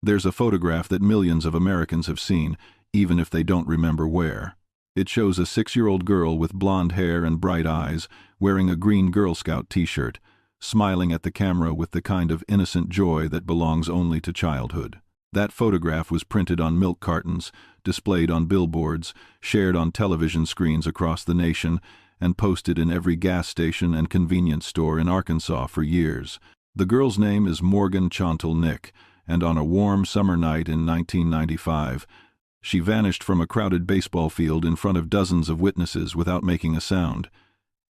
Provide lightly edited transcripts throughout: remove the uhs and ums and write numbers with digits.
There's a photograph that millions of Americans have seen, even if they don't remember where. It shows a 6-year-old girl with blonde hair and bright eyes, wearing a green Girl Scout t-shirt, smiling at the camera with the kind of innocent joy that belongs only to childhood. That photograph was printed on milk cartons, displayed on billboards, shared on television screens across the nation, and posted in every gas station and convenience store in Arkansas for years. The girl's name is Morgan Chantal Nick, and on a warm summer night in 1995, she vanished from a crowded baseball field in front of dozens of witnesses without making a sound.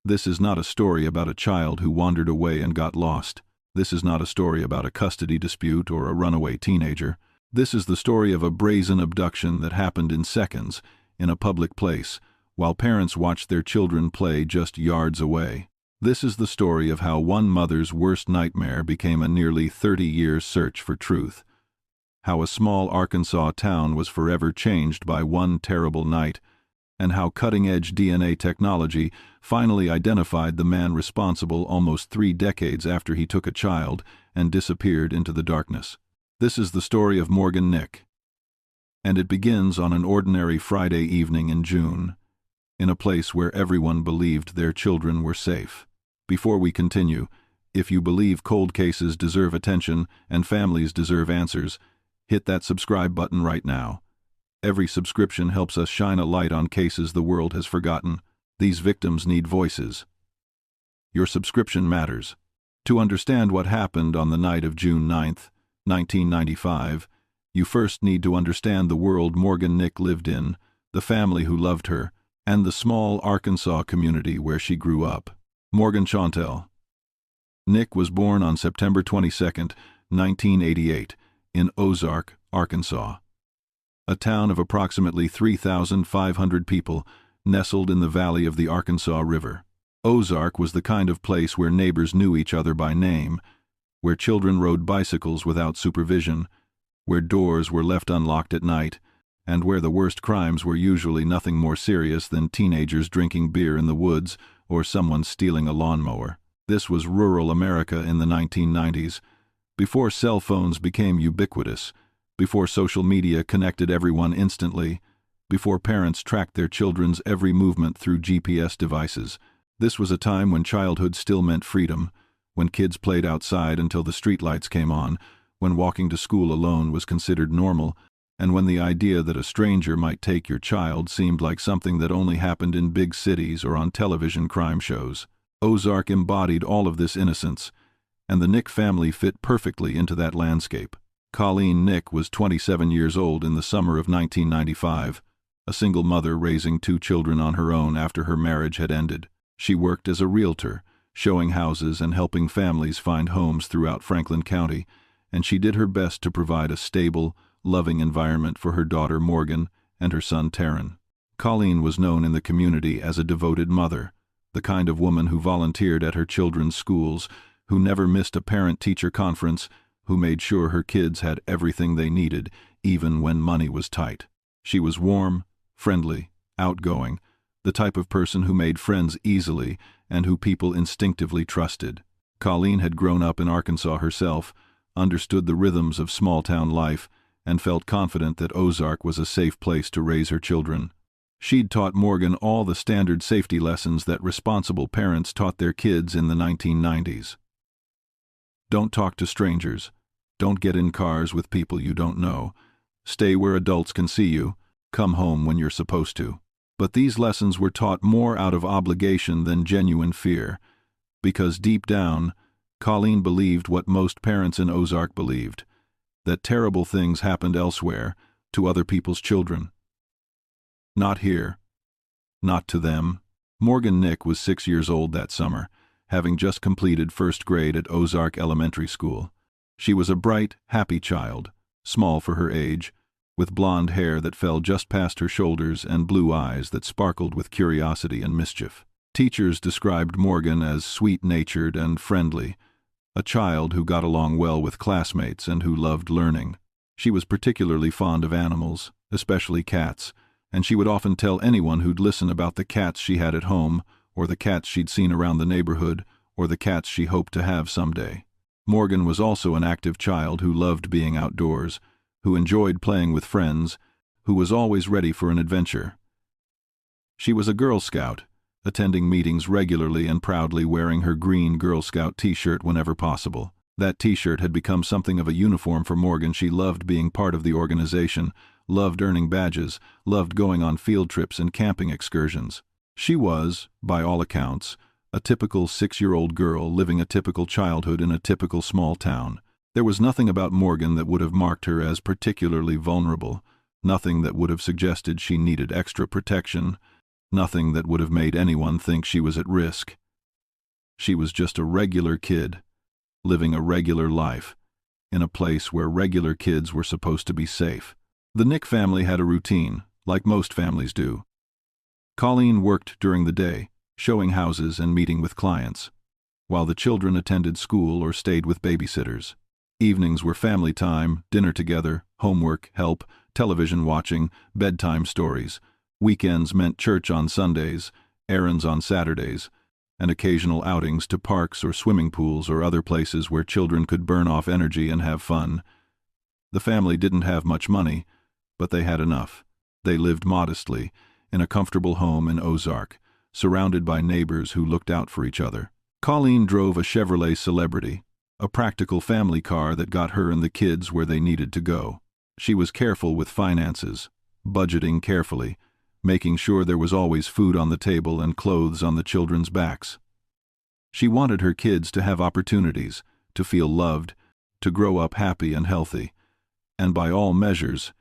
This is not a story about a child who wandered away and got lost. This is not a story about a custody dispute or a runaway teenager. This is the story of a brazen abduction that happened in seconds, in a public place, while parents watched their children play just yards away. This is the story of how one mother's worst nightmare became a nearly 30-year search for truth. How a small Arkansas town was forever changed by one terrible night, and how cutting-edge DNA technology finally identified the man responsible almost 3 decades after he took a child and disappeared into the darkness. This is the story of Morgan Nick. And it begins on an ordinary Friday evening in June, in a place where everyone believed their children were safe. Before we continue, if you believe cold cases deserve attention and families deserve answers, hit that subscribe button right now. Every subscription helps us shine a light on cases the world has forgotten. These victims need voices. Your subscription matters. To understand what happened on the night of June 9th, 1995, you first need to understand the world Morgan Nick lived in, the family who loved her, and the small Arkansas community where she grew up. Morgan Chantal Nick was born on September 22, 1988, in Ozark, Arkansas, a town of approximately 3,500 people nestled in the valley of the Arkansas River. Ozark was the kind of place where neighbors knew each other by name, where children rode bicycles without supervision, where doors were left unlocked at night, and where the worst crimes were usually nothing more serious than teenagers drinking beer in the woods or someone stealing a lawnmower. This was rural America in the 1990s, before cell phones became ubiquitous, before social media connected everyone instantly, before parents tracked their children's every movement through GPS devices. This was a time when childhood still meant freedom, when kids played outside until the streetlights came on, when walking to school alone was considered normal, and when the idea that a stranger might take your child seemed like something that only happened in big cities or on television crime shows. Ozark embodied all of this innocence, and the Nick family fit perfectly into that landscape. Colleen Nick was 27 years old in the summer of 1995, a single mother raising 2 children on her own after her marriage had ended. She worked as a realtor, showing houses and helping families find homes throughout Franklin County, and she did her best to provide a stable, loving environment for her daughter Morgan and her son Taryn. Colleen was known in the community as a devoted mother, the kind of woman who volunteered at her children's schools, who never missed a parent-teacher conference, who made sure her kids had everything they needed, even when money was tight. She was warm, friendly, outgoing, the type of person who made friends easily and who people instinctively trusted. Colleen had grown up in Arkansas herself, understood the rhythms of small-town life, and felt confident that Ozark was a safe place to raise her children. She'd taught Morgan all the standard safety lessons that responsible parents taught their kids in the 1990s. Don't talk to strangers. Don't get in cars with people you don't know. Stay where adults can see you. Come home when you're supposed to. But these lessons were taught more out of obligation than genuine fear, because deep down, Colleen believed what most parents in Ozark believed, that terrible things happened elsewhere, to other people's children. Not here. Not to them. Morgan Nick was 6 years old that summer, having just completed 1st grade at Ozark Elementary School. She was a bright, happy child, small for her age, with blonde hair that fell just past her shoulders and blue eyes that sparkled with curiosity and mischief. Teachers described Morgan as sweet-natured and friendly, a child who got along well with classmates and who loved learning. She was particularly fond of animals, especially cats, and she would often tell anyone who'd listen about the cats she had at home, or the cats she'd seen around the neighborhood, or the cats she hoped to have someday. Morgan was also an active child who loved being outdoors, who enjoyed playing with friends, who was always ready for an adventure. She was a Girl Scout, attending meetings regularly and proudly wearing her green Girl Scout t-shirt whenever possible. That t-shirt had become something of a uniform for Morgan. She loved being part of the organization, loved earning badges, loved going on field trips and camping excursions. She was, by all accounts, a typical 6-year-old girl living a typical childhood in a typical small town. There was nothing about Morgan that would have marked her as particularly vulnerable, nothing that would have suggested she needed extra protection, nothing that would have made anyone think she was at risk. She was just a regular kid, living a regular life, in a place where regular kids were supposed to be safe. The Nick family had a routine, like most families do. Colleen worked during the day, showing houses and meeting with clients, while the children attended school or stayed with babysitters. Evenings were family time, dinner together, homework, help, television watching, bedtime stories. Weekends meant church on Sundays, errands on Saturdays, and occasional outings to parks or swimming pools or other places where children could burn off energy and have fun. The family didn't have much money, but they had enough. They lived modestly, in a comfortable home in Ozark, surrounded by neighbors who looked out for each other. Colleen drove a Chevrolet Celebrity, a practical family car that got her and the kids where they needed to go. She was careful with finances, budgeting carefully, making sure there was always food on the table and clothes on the children's backs. She wanted her kids to have opportunities, to feel loved, to grow up happy and healthy. And by all measures,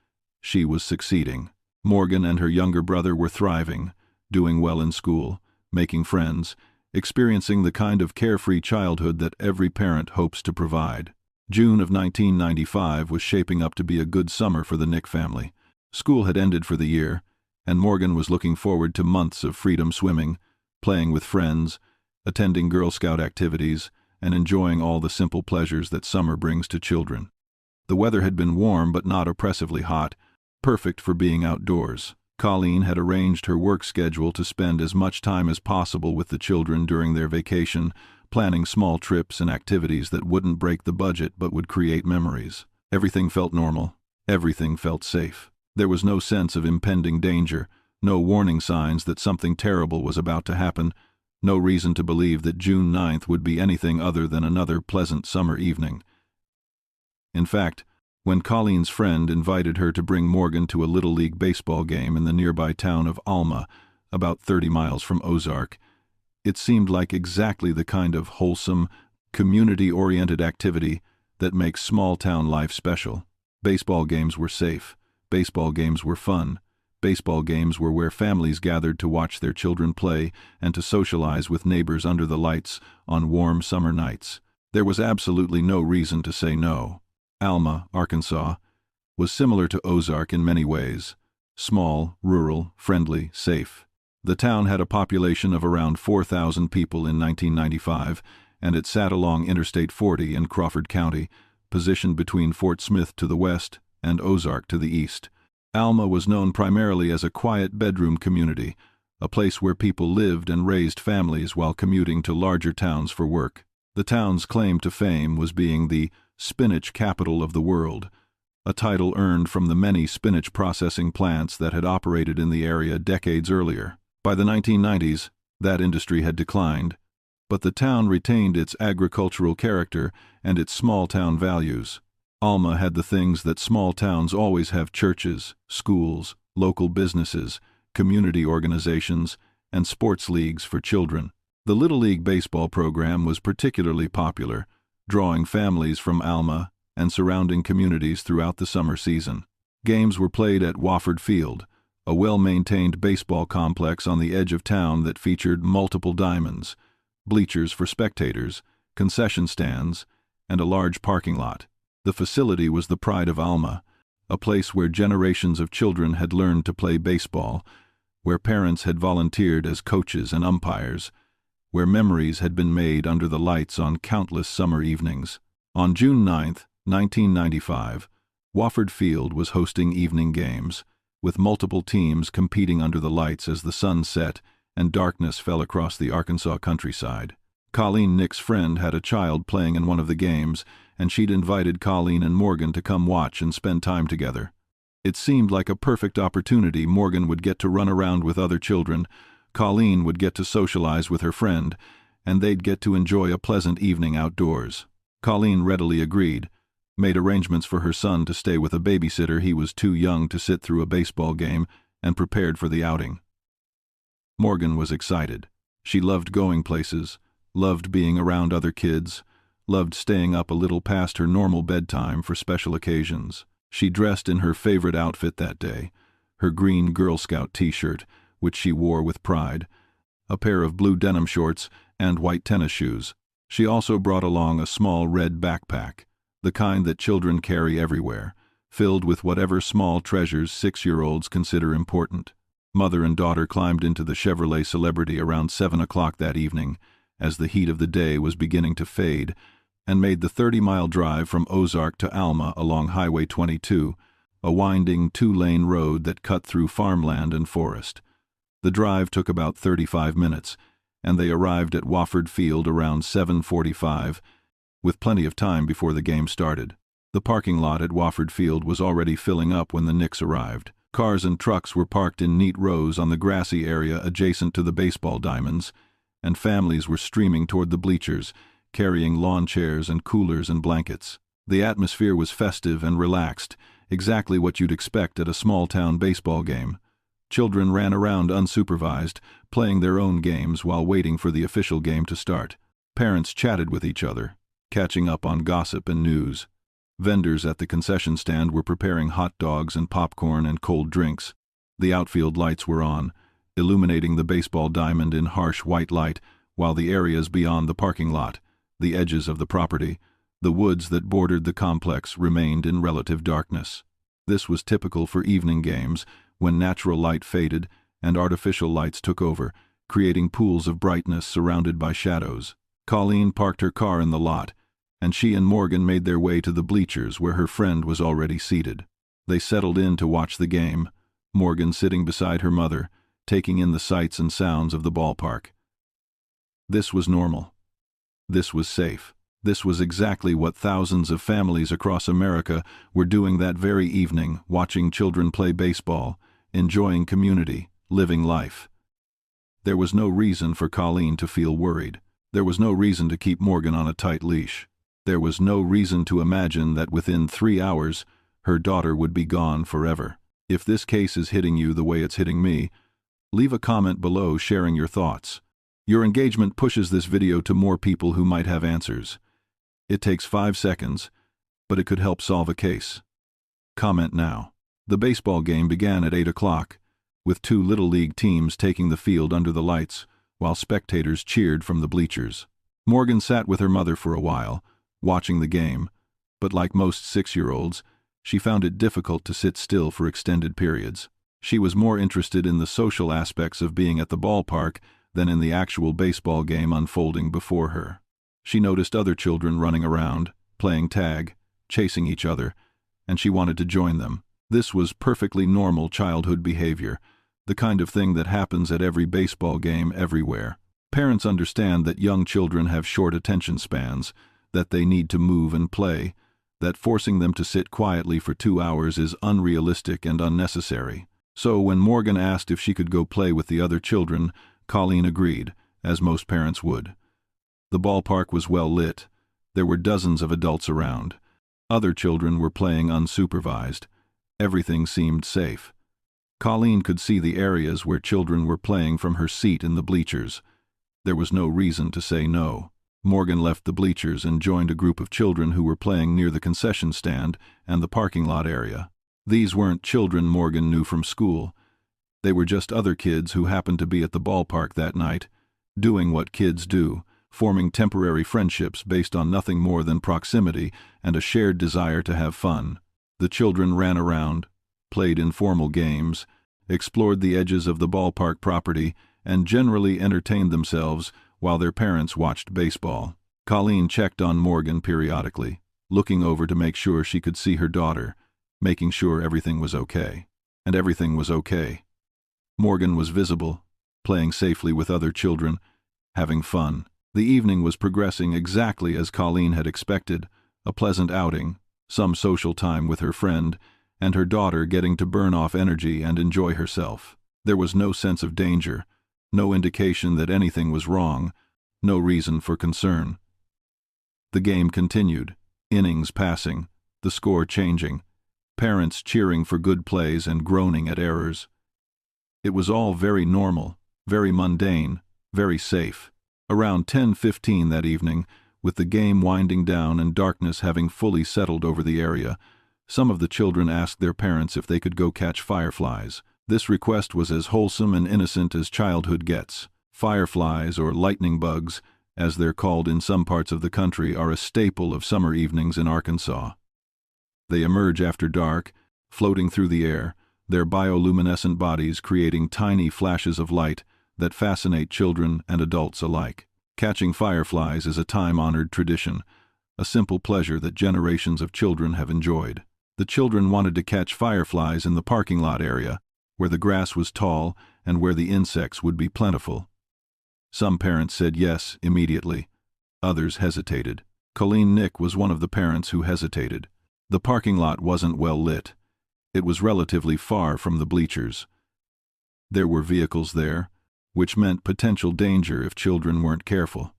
she was succeeding. Morgan and her younger brother were thriving, doing well in school, making friends, experiencing the kind of carefree childhood that every parent hopes to provide. June of 1995 was shaping up to be a good summer for the Nick family. School had ended for the year, and Morgan was looking forward to months of freedom swimming, playing with friends, attending Girl Scout activities, and enjoying all the simple pleasures that summer brings to children. The weather had been warm but not oppressively hot, perfect for being outdoors. Colleen had arranged her work schedule to spend as much time as possible with the children during their vacation, planning small trips and activities that wouldn't break the budget but would create memories. Everything felt normal. Everything felt safe. There was no sense of impending danger, no warning signs that something terrible was about to happen, no reason to believe that June 9th would be anything other than another pleasant summer evening. In fact, when Colleen's friend invited her to bring Morgan to a Little League baseball game in the nearby town of Alma, about 30 miles from Ozark, it seemed like exactly the kind of wholesome, community-oriented activity that makes small-town life special. Baseball games were safe. Baseball games were fun. Baseball games were where families gathered to watch their children play and to socialize with neighbors under the lights on warm summer nights. There was absolutely no reason to say no. Alma, Arkansas, was similar to Ozark in many ways. Small, rural, friendly, safe. The town had a population of around 4,000 people in 1995, and it sat along Interstate 40 in Crawford County, positioned between Fort Smith to the west and Ozark to the east. Alma was known primarily as a quiet bedroom community, a place where people lived and raised families while commuting to larger towns for work. The town's claim to fame was being the spinach capital of the world, a title earned from the many spinach processing plants that had operated in the area decades earlier. By the 1990s, that industry had declined, but the town retained its agricultural character and its small-town values. Alma had the things that small towns always have: churches, schools, local businesses, community organizations, and sports leagues for children. The Little League baseball program was particularly popular, drawing families from Alma and surrounding communities throughout the summer season. Games were played at Wofford Field, a well-maintained baseball complex on the edge of town that featured multiple diamonds, bleachers for spectators, concession stands, and a large parking lot. The facility was the pride of Alma, a place where generations of children had learned to play baseball, where parents had volunteered as coaches and umpires, where memories had been made under the lights on countless summer evenings. On June 9, 1995, Wofford Field was hosting evening games, with multiple teams competing under the lights as the sun set and darkness fell across the Arkansas countryside. Colleen, Nick's friend, had a child playing in one of the games, and she'd invited Colleen and Morgan to come watch and spend time together. It seemed like a perfect opportunity. Morgan would get to run around with other children, Colleen would get to socialize with her friend, and they'd get to enjoy a pleasant evening outdoors. Colleen readily agreed, made arrangements for her son to stay with a babysitter. He was too young to sit through a baseball game, and prepared for the outing. Morgan was excited. She loved going places, loved being around other kids, loved staying up a little past her normal bedtime for special occasions. She dressed in her favorite outfit that day, her green Girl Scout t-shirt, which she wore with pride, a pair of blue denim shorts, and white tennis shoes. She also brought along a small red backpack, the kind that children carry everywhere, filled with whatever small treasures 6-year-olds consider important. Mother and daughter climbed into the Chevrolet Celebrity around 7 o'clock that evening, as the heat of the day was beginning to fade, and made the 30-mile drive from Ozark to Alma along Highway 22, a winding 2-lane road that cut through farmland and forest. The drive took about 35 minutes, and they arrived at Wofford Field around 7:45, with plenty of time before the game started. The parking lot at Wofford Field was already filling up when the Knicks arrived. Cars and trucks were parked in neat rows on the grassy area adjacent to the baseball diamonds, and families were streaming toward the bleachers, carrying lawn chairs and coolers and blankets. The atmosphere was festive and relaxed, exactly what you'd expect at a small-town baseball game. Children ran around unsupervised, playing their own games while waiting for the official game to start. Parents chatted with each other, catching up on gossip and news. Vendors at the concession stand were preparing hot dogs and popcorn and cold drinks. The outfield lights were on, illuminating the baseball diamond in harsh white light, while the areas beyond the parking lot, the edges of the property, the woods that bordered the complex remained in relative darkness. This was typical for evening games, when natural light faded and artificial lights took over, creating pools of brightness surrounded by shadows. Colleen parked her car in the lot, and she and Morgan made their way to the bleachers where her friend was already seated. They settled in to watch the game, Morgan sitting beside her mother, taking in the sights and sounds of the ballpark. This was normal. This was safe. This was exactly what thousands of families across America were doing that very evening, watching children play baseball, enjoying community, living life. There was no reason for Colleen to feel worried. There was no reason to keep Morgan on a tight leash. There was no reason to imagine that within 3 hours, her daughter would be gone forever. If this case is hitting you the way it's hitting me, leave a comment below sharing your thoughts. Your engagement pushes this video to more people who might have answers. It takes 5 seconds, but it could help solve a case. Comment now. The baseball game began at 8 o'clock, with 2 Little League teams taking the field under the lights, while spectators cheered from the bleachers. Morgan sat with her mother for a while, watching the game, but like most 6-year-olds, she found it difficult to sit still for extended periods. She was more interested in the social aspects of being at the ballpark than in the actual baseball game unfolding before her. She noticed other children running around, playing tag, chasing each other, and she wanted to join them. This was perfectly normal childhood behavior, the kind of thing that happens at every baseball game everywhere. Parents understand that young children have short attention spans, that they need to move and play, that forcing them to sit quietly for 2 hours is unrealistic and unnecessary. So when Morgan asked if she could go play with the other children, Colleen agreed, as most parents would. The ballpark was well lit. There were dozens of adults around. Other children were playing unsupervised. Everything seemed safe. Colleen could see the areas where children were playing from her seat in the bleachers. There was no reason to say no. Morgan left the bleachers and joined a group of children who were playing near the concession stand and the parking lot area. These weren't children Morgan knew from school. They were just other kids who happened to be at the ballpark that night, doing what kids do, forming temporary friendships based on nothing more than proximity and a shared desire to have fun. The children ran around, played informal games, explored the edges of the ballpark property, and generally entertained themselves while their parents watched baseball. Colleen checked on Morgan periodically, looking over to make sure she could see her daughter, making sure everything was okay. And everything was okay. Morgan was visible, playing safely with other children, having fun. The evening was progressing exactly as Colleen had expected, A pleasant outing, some social time with her friend, and her daughter getting to burn off energy and enjoy herself. There was no sense of danger, no indication that anything was wrong, no reason for concern. The game continued, innings passing, the score changing, parents cheering for good plays and groaning at errors. It was all very normal, very mundane, very safe. Around 10:15 that evening, with the game winding down and darkness having fully settled over the area, some of the children asked their parents if they could go catch fireflies. This request was as wholesome and innocent as childhood gets. Fireflies, or lightning bugs, as they're called in some parts of the country, are a staple of summer evenings in Arkansas. They emerge after dark, floating through the air, their bioluminescent bodies creating tiny flashes of light that fascinate children and adults alike. Catching fireflies is a time-honored tradition, a simple pleasure that generations of children have enjoyed. The children wanted to catch fireflies in the parking lot area, where the grass was tall and where the insects would be plentiful. Some parents said yes immediately. Others hesitated. Colleen Nick was one of the parents who hesitated. The parking lot wasn't well lit. It was relatively far from the bleachers. There were vehicles there, which meant potential danger if children weren't careful.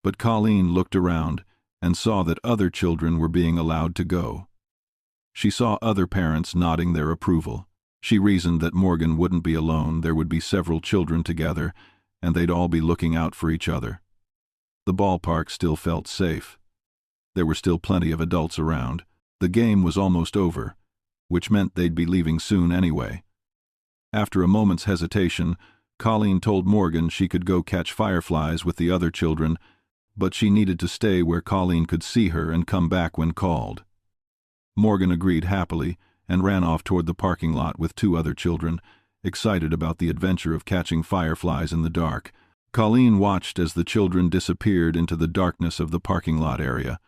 But Colleen looked around and saw that other children were being allowed to go. She saw other parents nodding their approval. She reasoned that Morgan wouldn't be alone, there would be several children together, and they'd all be looking out for each other. The ballpark still felt safe. There were still plenty of adults around. The game was almost over, which meant they'd be leaving soon anyway. After a moment's hesitation, Colleen told Morgan she could go catch fireflies with the other children, but she needed to stay where Colleen could see her and come back when called. Morgan agreed happily and ran off toward the parking lot with two other children, excited about the adventure of catching fireflies in the dark. Colleen watched as the children disappeared into the darkness of the parking lot area,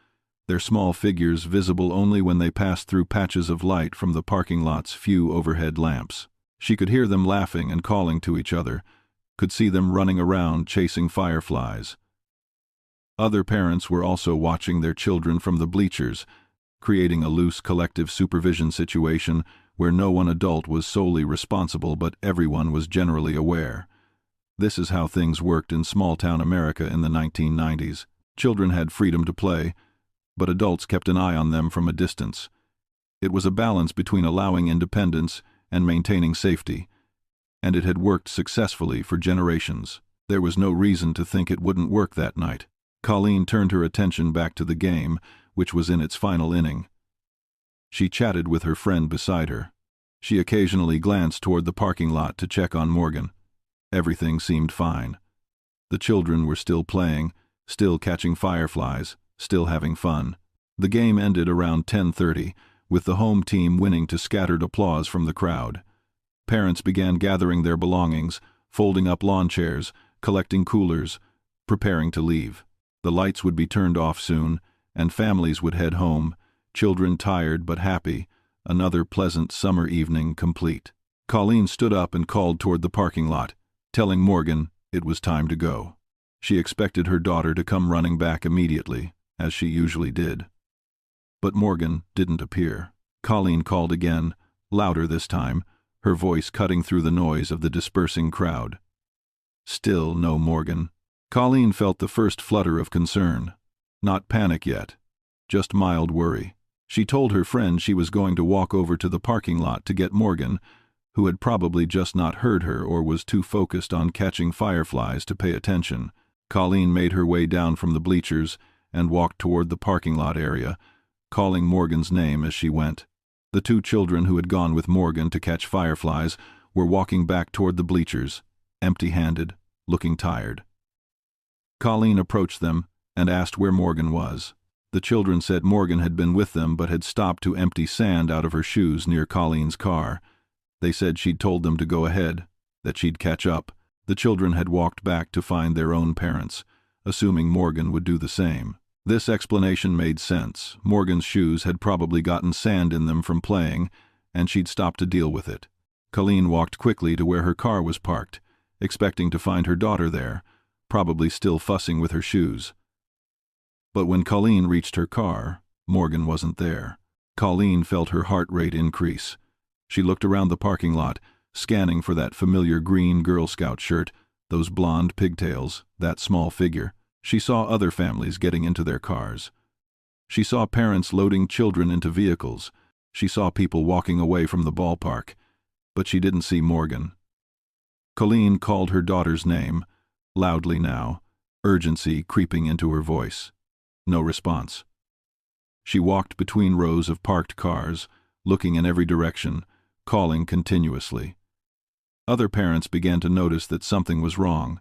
their small figures visible only when they passed through patches of light from the parking lot's few overhead lamps. She could hear them laughing and calling to each other, could see them running around chasing fireflies. Other parents were also watching their children from the bleachers, creating a loose collective supervision situation where no one adult was solely responsible but everyone was generally aware. This is how things worked in small-town America in the 1990s. Children had freedom to play, but adults kept an eye on them from a distance. It was a balance between allowing independence and maintaining safety, and it had worked successfully for generations. There was no reason to think it wouldn't work that night. Colleen turned her attention back to the game, which was in its final inning. She chatted with her friend beside her. She occasionally glanced toward the parking lot to check on Morgan. Everything seemed fine. The children were still playing, still catching fireflies, still having fun. The game ended around 10:30, with the home team winning to scattered applause from the crowd. Parents began gathering their belongings, folding up lawn chairs, collecting coolers, preparing to leave. The lights would be turned off soon, and families would head home, children tired but happy, another pleasant summer evening complete. Colleen stood up and called toward the parking lot, telling Morgan it was time to go. She expected her daughter to come running back immediately, as she usually did. But Morgan didn't appear. Colleen called again, louder this time, her voice cutting through the noise of the dispersing crowd. Still no Morgan. Colleen felt the first flutter of concern. Not panic yet, just mild worry. She told her friend she was going to walk over to the parking lot to get Morgan, who had probably just not heard her or was too focused on catching fireflies to pay attention. Colleen made her way down from the bleachers and walked toward the parking lot area, calling Morgan's name as she went. The two children who had gone with Morgan to catch fireflies were walking back toward the bleachers, empty-handed, looking tired. Colleen approached them and asked where Morgan was. The children said Morgan had been with them but had stopped to empty sand out of her shoes near Colleen's car. They said she'd told them to go ahead, that she'd catch up. The children had walked back to find their own parents, assuming Morgan would do the same. This explanation made sense. Morgan's shoes had probably gotten sand in them from playing, and she'd stopped to deal with it. Colleen walked quickly to where her car was parked, expecting to find her daughter there, probably still fussing with her shoes. But when Colleen reached her car, Morgan wasn't there. Colleen felt her heart rate increase. She looked around the parking lot, scanning for that familiar green Girl Scout shirt, those blonde pigtails, that small figure. She saw other families getting into their cars. She saw parents loading children into vehicles. She saw people walking away from the ballpark. But she didn't see Morgan. Colleen called her daughter's name, loudly now, urgency creeping into her voice. No response. She walked between rows of parked cars, looking in every direction, calling continuously. Other parents began to notice that something was wrong.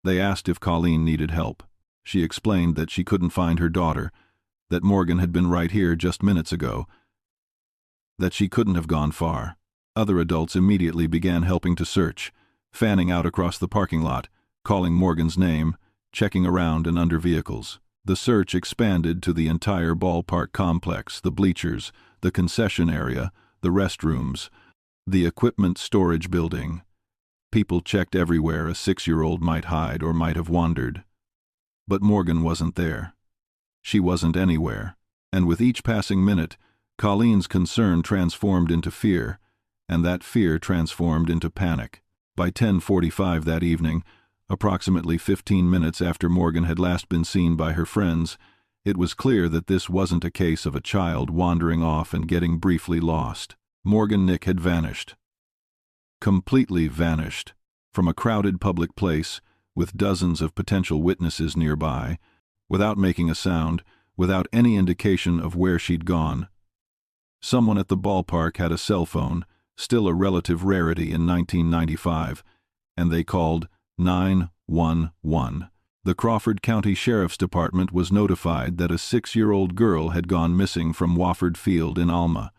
They asked if Colleen needed help. She explained that she couldn't find her daughter, that Morgan had been right here just minutes ago, that she couldn't have gone far. Other adults immediately began helping to search, fanning out across the parking lot, calling Morgan's name, checking around and under vehicles. The search expanded to the entire ballpark complex, the bleachers, the concession area, the restrooms, the equipment storage building. People checked everywhere a 6-year-old might hide or might have wandered. But Morgan wasn't there. She wasn't anywhere, and with each passing minute, Colleen's concern transformed into fear, and that fear transformed into panic. By 10:45 that evening, approximately 15 minutes after Morgan had last been seen by her friends, it was clear that this wasn't a case of a child wandering off and getting briefly lost. Morgan Nick had vanished. Completely vanished. From a crowded public place, with dozens of potential witnesses nearby, without making a sound, without any indication of where she'd gone. Someone at the ballpark had a cell phone, still a relative rarity in 1995, and they called 911. The Crawford County Sheriff's Department was notified that a 6-year-old girl had gone missing from Wofford Field in Alma.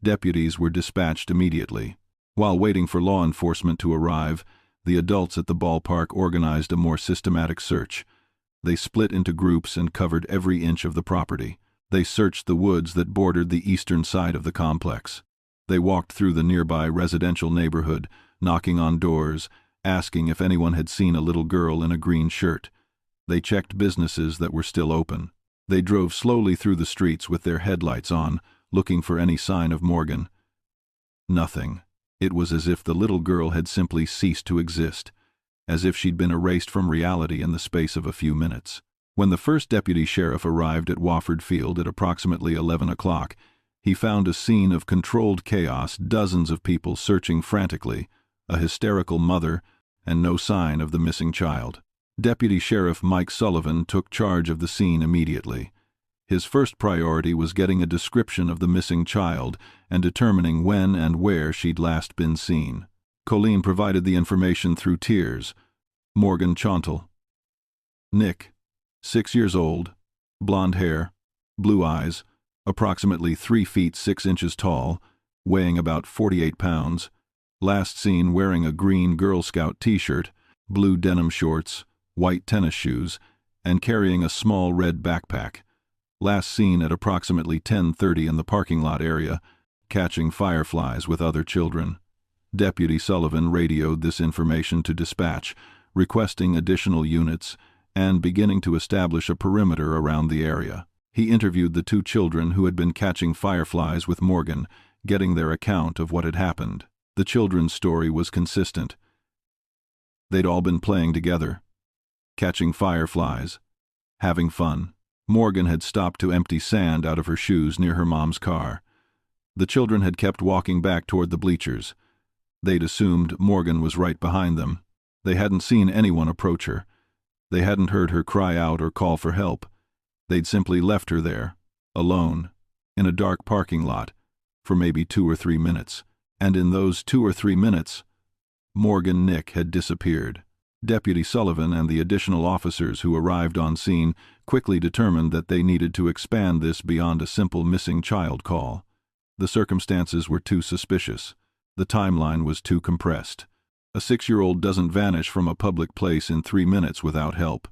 Deputies were dispatched immediately. While waiting for law enforcement to arrive, the adults at the ballpark organized a more systematic search. They split into groups and covered every inch of the property. They searched the woods that bordered the eastern side of the complex. They walked through the nearby residential neighborhood, knocking on doors, asking if anyone had seen a little girl in a green shirt. They checked businesses that were still open. They drove slowly through the streets with their headlights on, looking for any sign of Morgan. Nothing. It was as if the little girl had simply ceased to exist, as if she'd been erased from reality in the space of a few minutes. When the first deputy sheriff arrived at Wofford Field at approximately 11 o'clock, he found a scene of controlled chaos, dozens of people searching frantically, a hysterical mother, and no sign of the missing child. Deputy Sheriff Mike Sullivan took charge of the scene immediately. His first priority was getting a description of the missing child and determining when and where she'd last been seen. Colleen provided the information through tears. Morgan Chontal. Nick, 6 years old, blonde hair, blue eyes, approximately 3 feet 6 inches tall, weighing about 48 pounds, last seen wearing a green Girl Scout t-shirt, blue denim shorts, white tennis shoes, and carrying a small red backpack. Last seen at approximately 10:30 in the parking lot area, catching fireflies with other children. Deputy Sullivan radioed this information to dispatch, requesting additional units and beginning to establish a perimeter around the area. He interviewed the 2 children who had been catching fireflies with Morgan, getting their account of what had happened. The children's story was consistent. They'd all been playing together, catching fireflies, having fun. Morgan had stopped to empty sand out of her shoes near her mom's car. The children had kept walking back toward the bleachers. They'd assumed Morgan was right behind them. They hadn't seen anyone approach her. They hadn't heard her cry out or call for help. They'd simply left her there, alone, in a dark parking lot, for maybe 2 or 3 minutes. And in those 2 or 3 minutes, Morgan Nick had disappeared. Deputy Sullivan and the additional officers who arrived on scene quickly determined that they needed to expand this beyond a simple missing child call. The circumstances were too suspicious. The timeline was too compressed. A 6-year-old doesn't vanish from a public place in 3 minutes without help.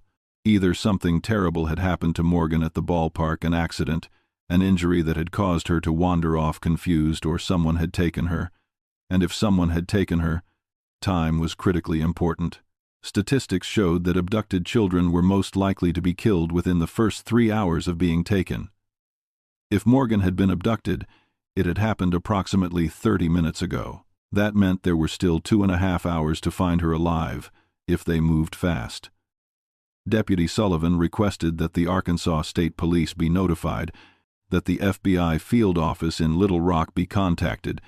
Either something terrible had happened to Morgan at the ballpark, an accident, an injury that had caused her to wander off confused, or someone had taken her. And if someone had taken her, time was critically important. Statistics showed that abducted children were most likely to be killed within the first 3 hours of being taken. If Morgan had been abducted, it had happened approximately 30 minutes ago. That meant there were still 2.5 hours to find her alive, if they moved fast. Deputy Sullivan requested that the Arkansas State Police be notified, that the FBI field office in Little Rock be contacted,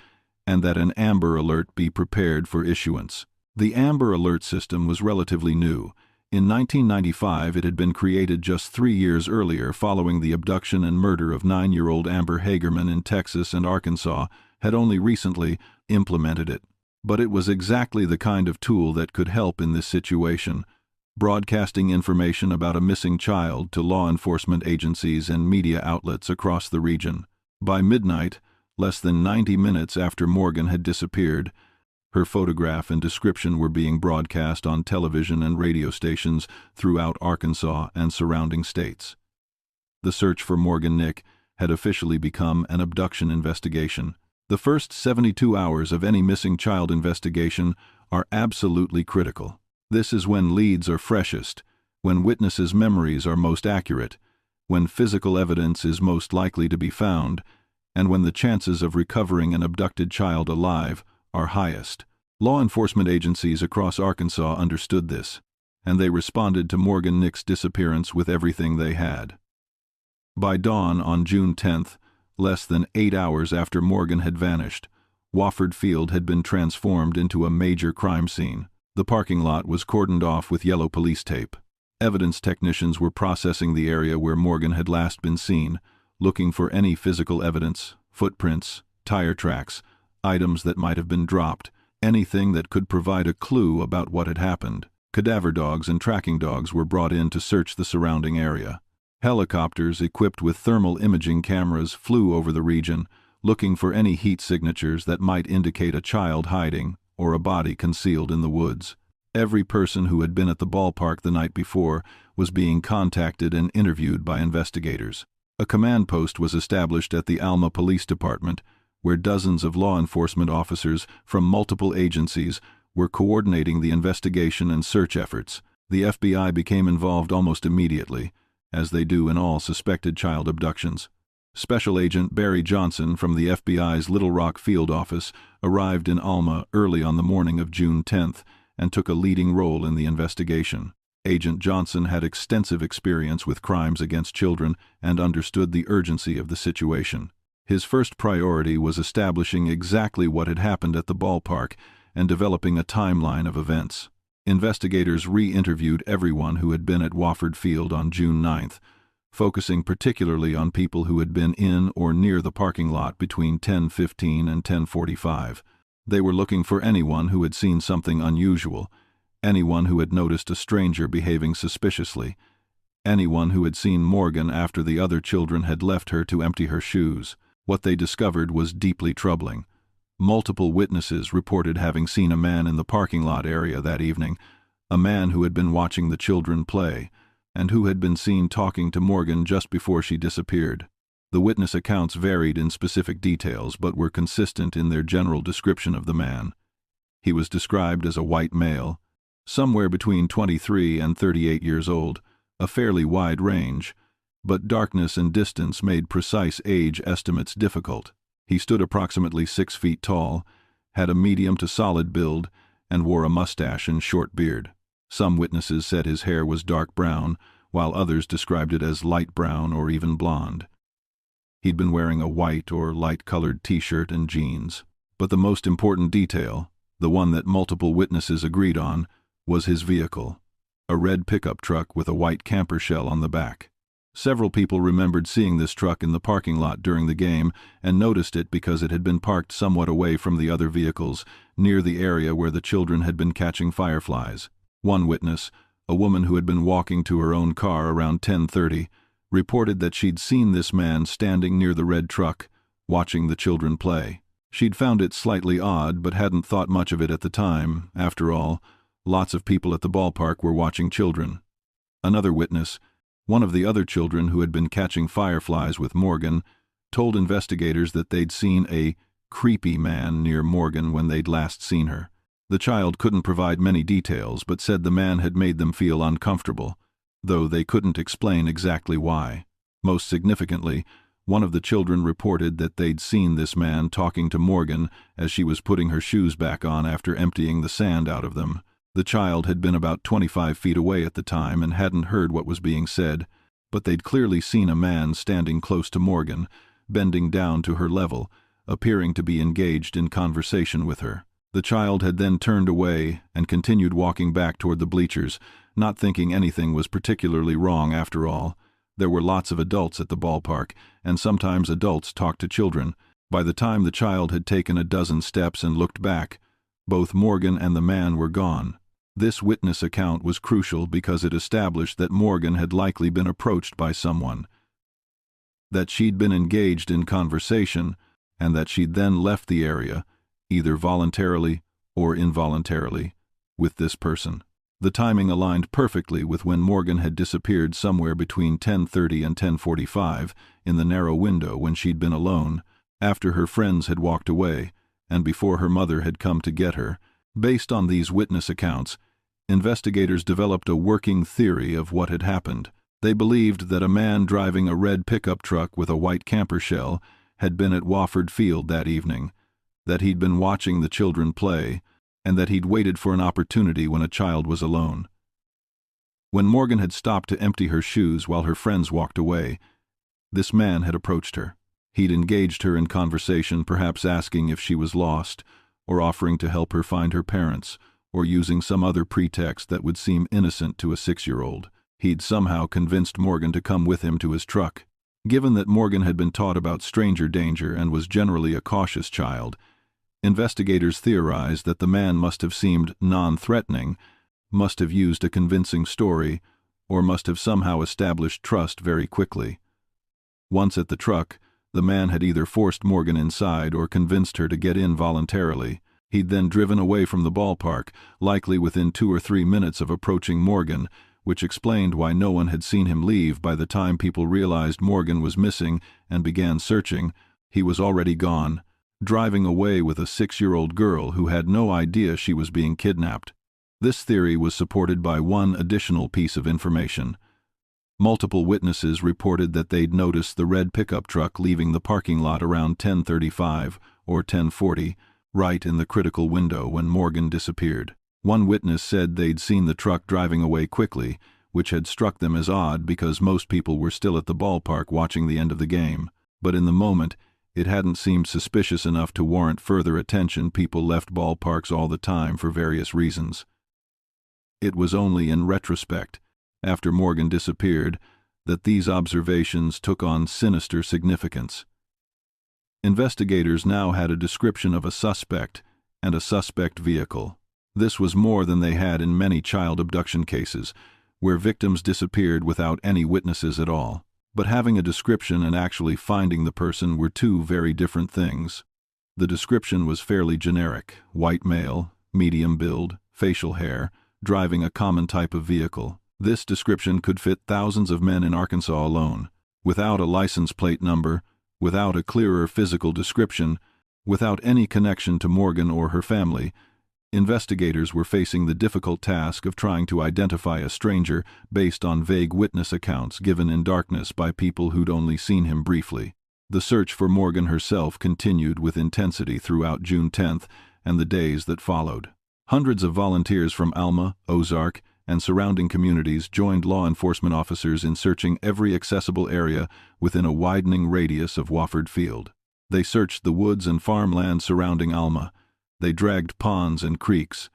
and that an Amber Alert be prepared for issuance. The Amber Alert system was relatively new. In 1995, it had been created just 3 years earlier following the abduction and murder of 9-year-old Amber Hagerman in Texas, and Arkansas had only recently implemented it. But it was exactly the kind of tool that could help in this situation, broadcasting information about a missing child to law enforcement agencies and media outlets across the region. By midnight, less than 90 minutes after Morgan had disappeared, her photograph and description were being broadcast on television and radio stations throughout Arkansas and surrounding states. The search for Morgan Nick had officially become an abduction investigation. The first 72 hours of any missing child investigation are absolutely critical. This is when leads are freshest, when witnesses' memories are most accurate, when physical evidence is most likely to be found, and when the chances of recovering an abducted child alive are highest. Law enforcement agencies across Arkansas understood this, and they responded to Morgan Nick's disappearance with everything they had. By dawn on June 10th, less than 8 hours after Morgan had vanished, Wofford Field had been transformed into a major crime scene. The parking lot was cordoned off with yellow police tape. Evidence technicians were processing the area where Morgan had last been seen, looking for any physical evidence, footprints, tire tracks, items that might have been dropped, anything that could provide a clue about what had happened. Cadaver dogs and tracking dogs were brought in to search the surrounding area. Helicopters equipped with thermal imaging cameras flew over the region, looking for any heat signatures that might indicate a child hiding or a body concealed in the woods. Every person who had been at the ballpark the night before was being contacted and interviewed by investigators. A command post was established at the Alma Police Department, where dozens of law enforcement officers from multiple agencies were coordinating the investigation and search efforts. The FBI became involved almost immediately, as they do in all suspected child abductions. Special Agent Barry Johnson from the FBI's Little Rock field office arrived in Alma early on the morning of June 10th and took a leading role in the investigation. Agent Johnson had extensive experience with crimes against children and understood the urgency of the situation. His first priority was establishing exactly what had happened at the ballpark and developing a timeline of events. Investigators re-interviewed everyone who had been at Wofford Field on June 9th, focusing particularly on people who had been in or near the parking lot between 10:15 and 10:45. They were looking for anyone who had seen something unusual, anyone who had noticed a stranger behaving suspiciously, anyone who had seen Morgan after the other children had left her to empty her shoes. What they discovered was deeply troubling. Multiple witnesses reported having seen a man in the parking lot area that evening, a man who had been watching the children play, and who had been seen talking to Morgan just before she disappeared. The witness accounts varied in specific details but were consistent in their general description of the man. He was described as a white male, somewhere between 23 and 38 years old, a fairly wide range, but darkness and distance made precise age estimates difficult. He stood approximately 6 feet tall, had a medium to solid build, and wore a mustache and short beard. Some witnesses said his hair was dark brown, while others described it as light brown or even blonde. He'd been wearing a white or light-colored t-shirt and jeans. But the most important detail, the one that multiple witnesses agreed on, was his vehicle, a red pickup truck with a white camper shell on the back. Several people remembered seeing this truck in the parking lot during the game and noticed it because it had been parked somewhat away from the other vehicles, near the area where the children had been catching fireflies. One witness, a woman who had been walking to her own car around 10:30, reported that she'd seen this man standing near the red truck, watching the children play. She'd found it slightly odd but hadn't thought much of it at the time. After all, lots of people at the ballpark were watching children. Another witness, one of the other children who had been catching fireflies with Morgan, told investigators that they'd seen a creepy man near Morgan when they'd last seen her. The child couldn't provide many details but said the man had made them feel uncomfortable, though they couldn't explain exactly why. Most significantly, one of the children reported that they'd seen this man talking to Morgan as she was putting her shoes back on after emptying the sand out of them. The child had been about 25 feet away at the time and hadn't heard what was being said, but they'd clearly seen a man standing close to Morgan, bending down to her level, appearing to be engaged in conversation with her. The child had then turned away and continued walking back toward the bleachers, not thinking anything was particularly wrong after all. There were lots of adults at the ballpark, and sometimes adults talked to children. By the time the child had taken a dozen steps and looked back, both Morgan and the man were gone. This witness account was crucial because it established that Morgan had likely been approached by someone, that she'd been engaged in conversation, and that she'd then left the area, either voluntarily or involuntarily, with this person. The timing aligned perfectly with when Morgan had disappeared somewhere between 10:30 and 10:45 in the narrow window when she'd been alone, after her friends had walked away, and before her mother had come to get her. Based on these witness accounts, investigators developed a working theory of what had happened. They believed that a man driving a red pickup truck with a white camper shell had been at Wofford Field that evening, that he'd been watching the children play, and that he'd waited for an opportunity when a child was alone. When Morgan had stopped to empty her shoes while her friends walked away, this man had approached her. He'd engaged her in conversation, perhaps asking if she was lost, or offering to help her find her parents, or using some other pretext that would seem innocent to a 6-year-old. He'd somehow convinced Morgan to come with him to his truck. Given that Morgan had been taught about stranger danger and was generally a cautious child, investigators theorized that the man must have seemed non-threatening, must have used a convincing story, or must have somehow established trust very quickly. Once at the truck, the man had either forced Morgan inside or convinced her to get in voluntarily. He'd then driven away from the ballpark, likely within 2 or 3 minutes of approaching Morgan, which explained why no one had seen him leave by the time people realized Morgan was missing and began searching. He was already gone, driving away with a 6-year-old girl who had no idea she was being kidnapped. This theory was supported by one additional piece of information. Multiple witnesses reported that they'd noticed the red pickup truck leaving the parking lot around 10:35 or 10:40, right in the critical window when Morgan disappeared. One witness said they'd seen the truck driving away quickly, which had struck them as odd because most people were still at the ballpark watching the end of the game. But in the moment, it hadn't seemed suspicious enough to warrant further attention. People left ballparks all the time for various reasons. It was only in retrospect, after Morgan disappeared, that these observations took on sinister significance. Investigators now had a description of a suspect and a suspect vehicle. This was more than they had in many child abduction cases, where victims disappeared without any witnesses at all. But having a description and actually finding the person were two very different things. The description was fairly generic: white male, medium build, facial hair, driving a common type of vehicle. This description could fit thousands of men in Arkansas alone. Without a license plate number, without a clearer physical description, without any connection to Morgan or her family, investigators were facing the difficult task of trying to identify a stranger based on vague witness accounts given in darkness by people who'd only seen him briefly. The search for Morgan herself continued with intensity throughout June 10th and the days that followed. Hundreds of volunteers from Alma, Ozark, and surrounding communities joined law enforcement officers in searching every accessible area within a widening radius of Wofford Field. They searched the woods and farmland surrounding Alma. They dragged ponds and creeks.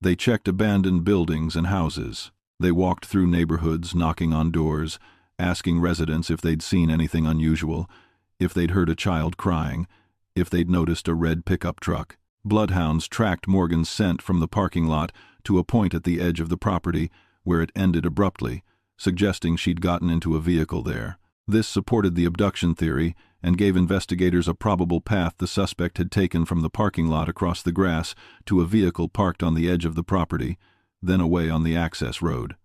They checked abandoned buildings and houses. They walked through neighborhoods, knocking on doors, asking residents if they'd seen anything unusual, if they'd heard a child crying, if they'd noticed a red pickup truck. Bloodhounds tracked Morgan's scent from the parking lot to a point at the edge of the property where it ended abruptly, suggesting she'd gotten into a vehicle there. This supported the abduction theory and gave investigators a probable path the suspect had taken from the parking lot across the grass to a vehicle parked on the edge of the property, then away on the access road.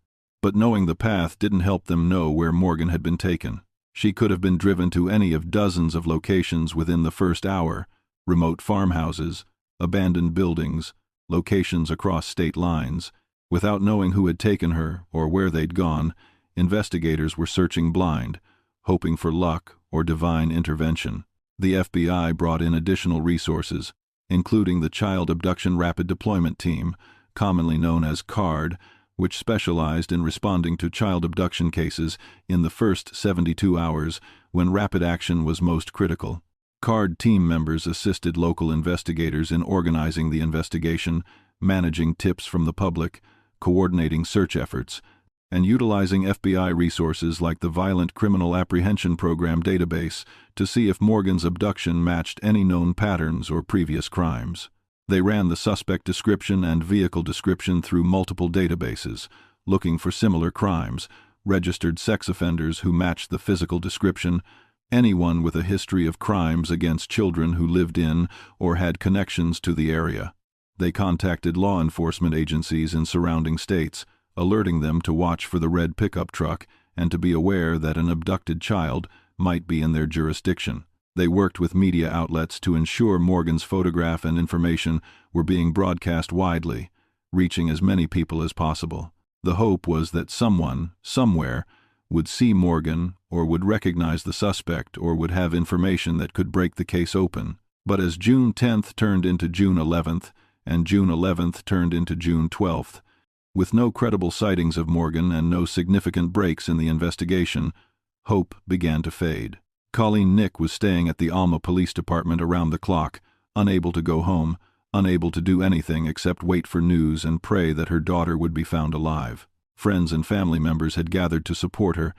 But knowing the path didn't help them know where Morgan had been taken. She could have been driven to any of dozens of locations within the first hour: remote farmhouses, abandoned buildings, locations across state lines. Without knowing who had taken her or where they'd gone, investigators were searching blind, hoping for luck or divine intervention. The FBI brought in additional resources, including the Child Abduction Rapid Deployment Team, commonly known as CARD, which specialized in responding to child abduction cases in the first 72 hours when rapid action was most critical. CARD team members assisted local investigators in organizing the investigation, managing tips from the public, coordinating search efforts, and utilizing FBI resources like the Violent Criminal Apprehension Program database to see if Morgan's abduction matched any known patterns or previous crimes. They ran the suspect description and vehicle description through multiple databases, looking for similar crimes, registered sex offenders who matched the physical description, anyone with a history of crimes against children who lived in or had connections to the area. They contacted law enforcement agencies in surrounding states, alerting them to watch for the red pickup truck and to be aware that an abducted child might be in their jurisdiction. They worked with media outlets to ensure Morgan's photograph and information were being broadcast widely, reaching as many people as possible. The hope was that someone, somewhere, would see Morgan or would recognize the suspect or would have information that could break the case open. But as June 10th turned into June 11th, and June 11th turned into June 12th, with no credible sightings of Morgan and no significant breaks in the investigation, hope began to fade. Colleen Nick was staying at the Alma Police Department around the clock, unable to go home, unable to do anything except wait for news and pray that her daughter would be found alive. Friends and family members had gathered to support her,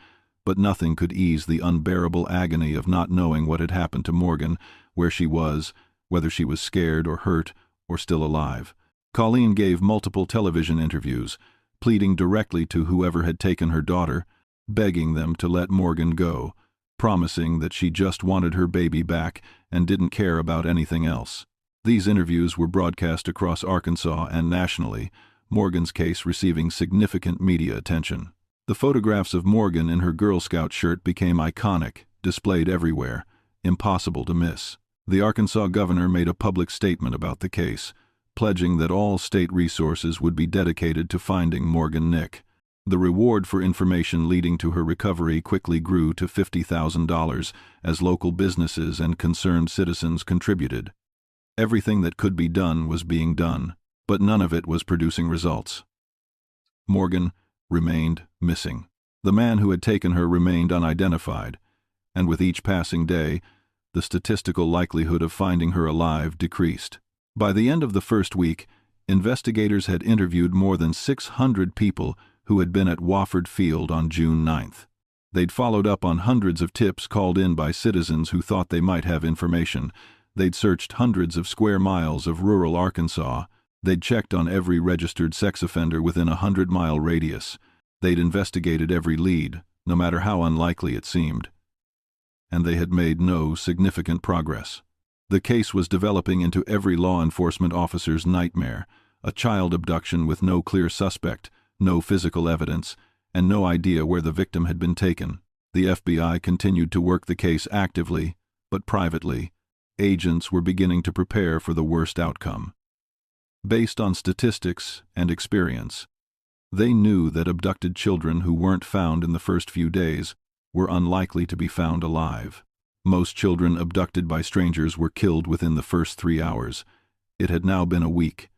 but nothing could ease the unbearable agony of not knowing what had happened to Morgan, where she was, whether she was scared or hurt or still alive. Colleen gave multiple television interviews, pleading directly to whoever had taken her daughter, begging them to let Morgan go, promising that she just wanted her baby back and didn't care about anything else. These interviews were broadcast across Arkansas and nationally, Morgan's case receiving significant media attention. The photographs of Morgan in her Girl Scout shirt became iconic, displayed everywhere, impossible to miss. The Arkansas governor made a public statement about the case, pledging that all state resources would be dedicated to finding Morgan Nick. The reward for information leading to her recovery quickly grew to $50,000 as local businesses and concerned citizens contributed. Everything that could be done was being done, but none of it was producing results. Morgan remained missing. The man who had taken her remained unidentified, and with each passing day, the statistical likelihood of finding her alive decreased. By the end of the first week, investigators had interviewed more than 600 people who had been at Wofford Field on June 9th. They'd followed up on hundreds of tips called in by citizens who thought they might have information. They'd searched hundreds of square miles of rural Arkansas. They'd checked on every registered sex offender within a 100-mile radius. They'd investigated every lead, no matter how unlikely it seemed. And they had made no significant progress. The case was developing into every law enforcement officer's nightmare, a child abduction with no clear suspect, no physical evidence, and no idea where the victim had been taken. The FBI continued to work the case actively, but privately. Agents were beginning to prepare for the worst outcome. Based on statistics and experience, they knew that abducted children who weren't found in the first few days were unlikely to be found alive. Most children abducted by strangers were killed within the first 3 hours. It had now been a week.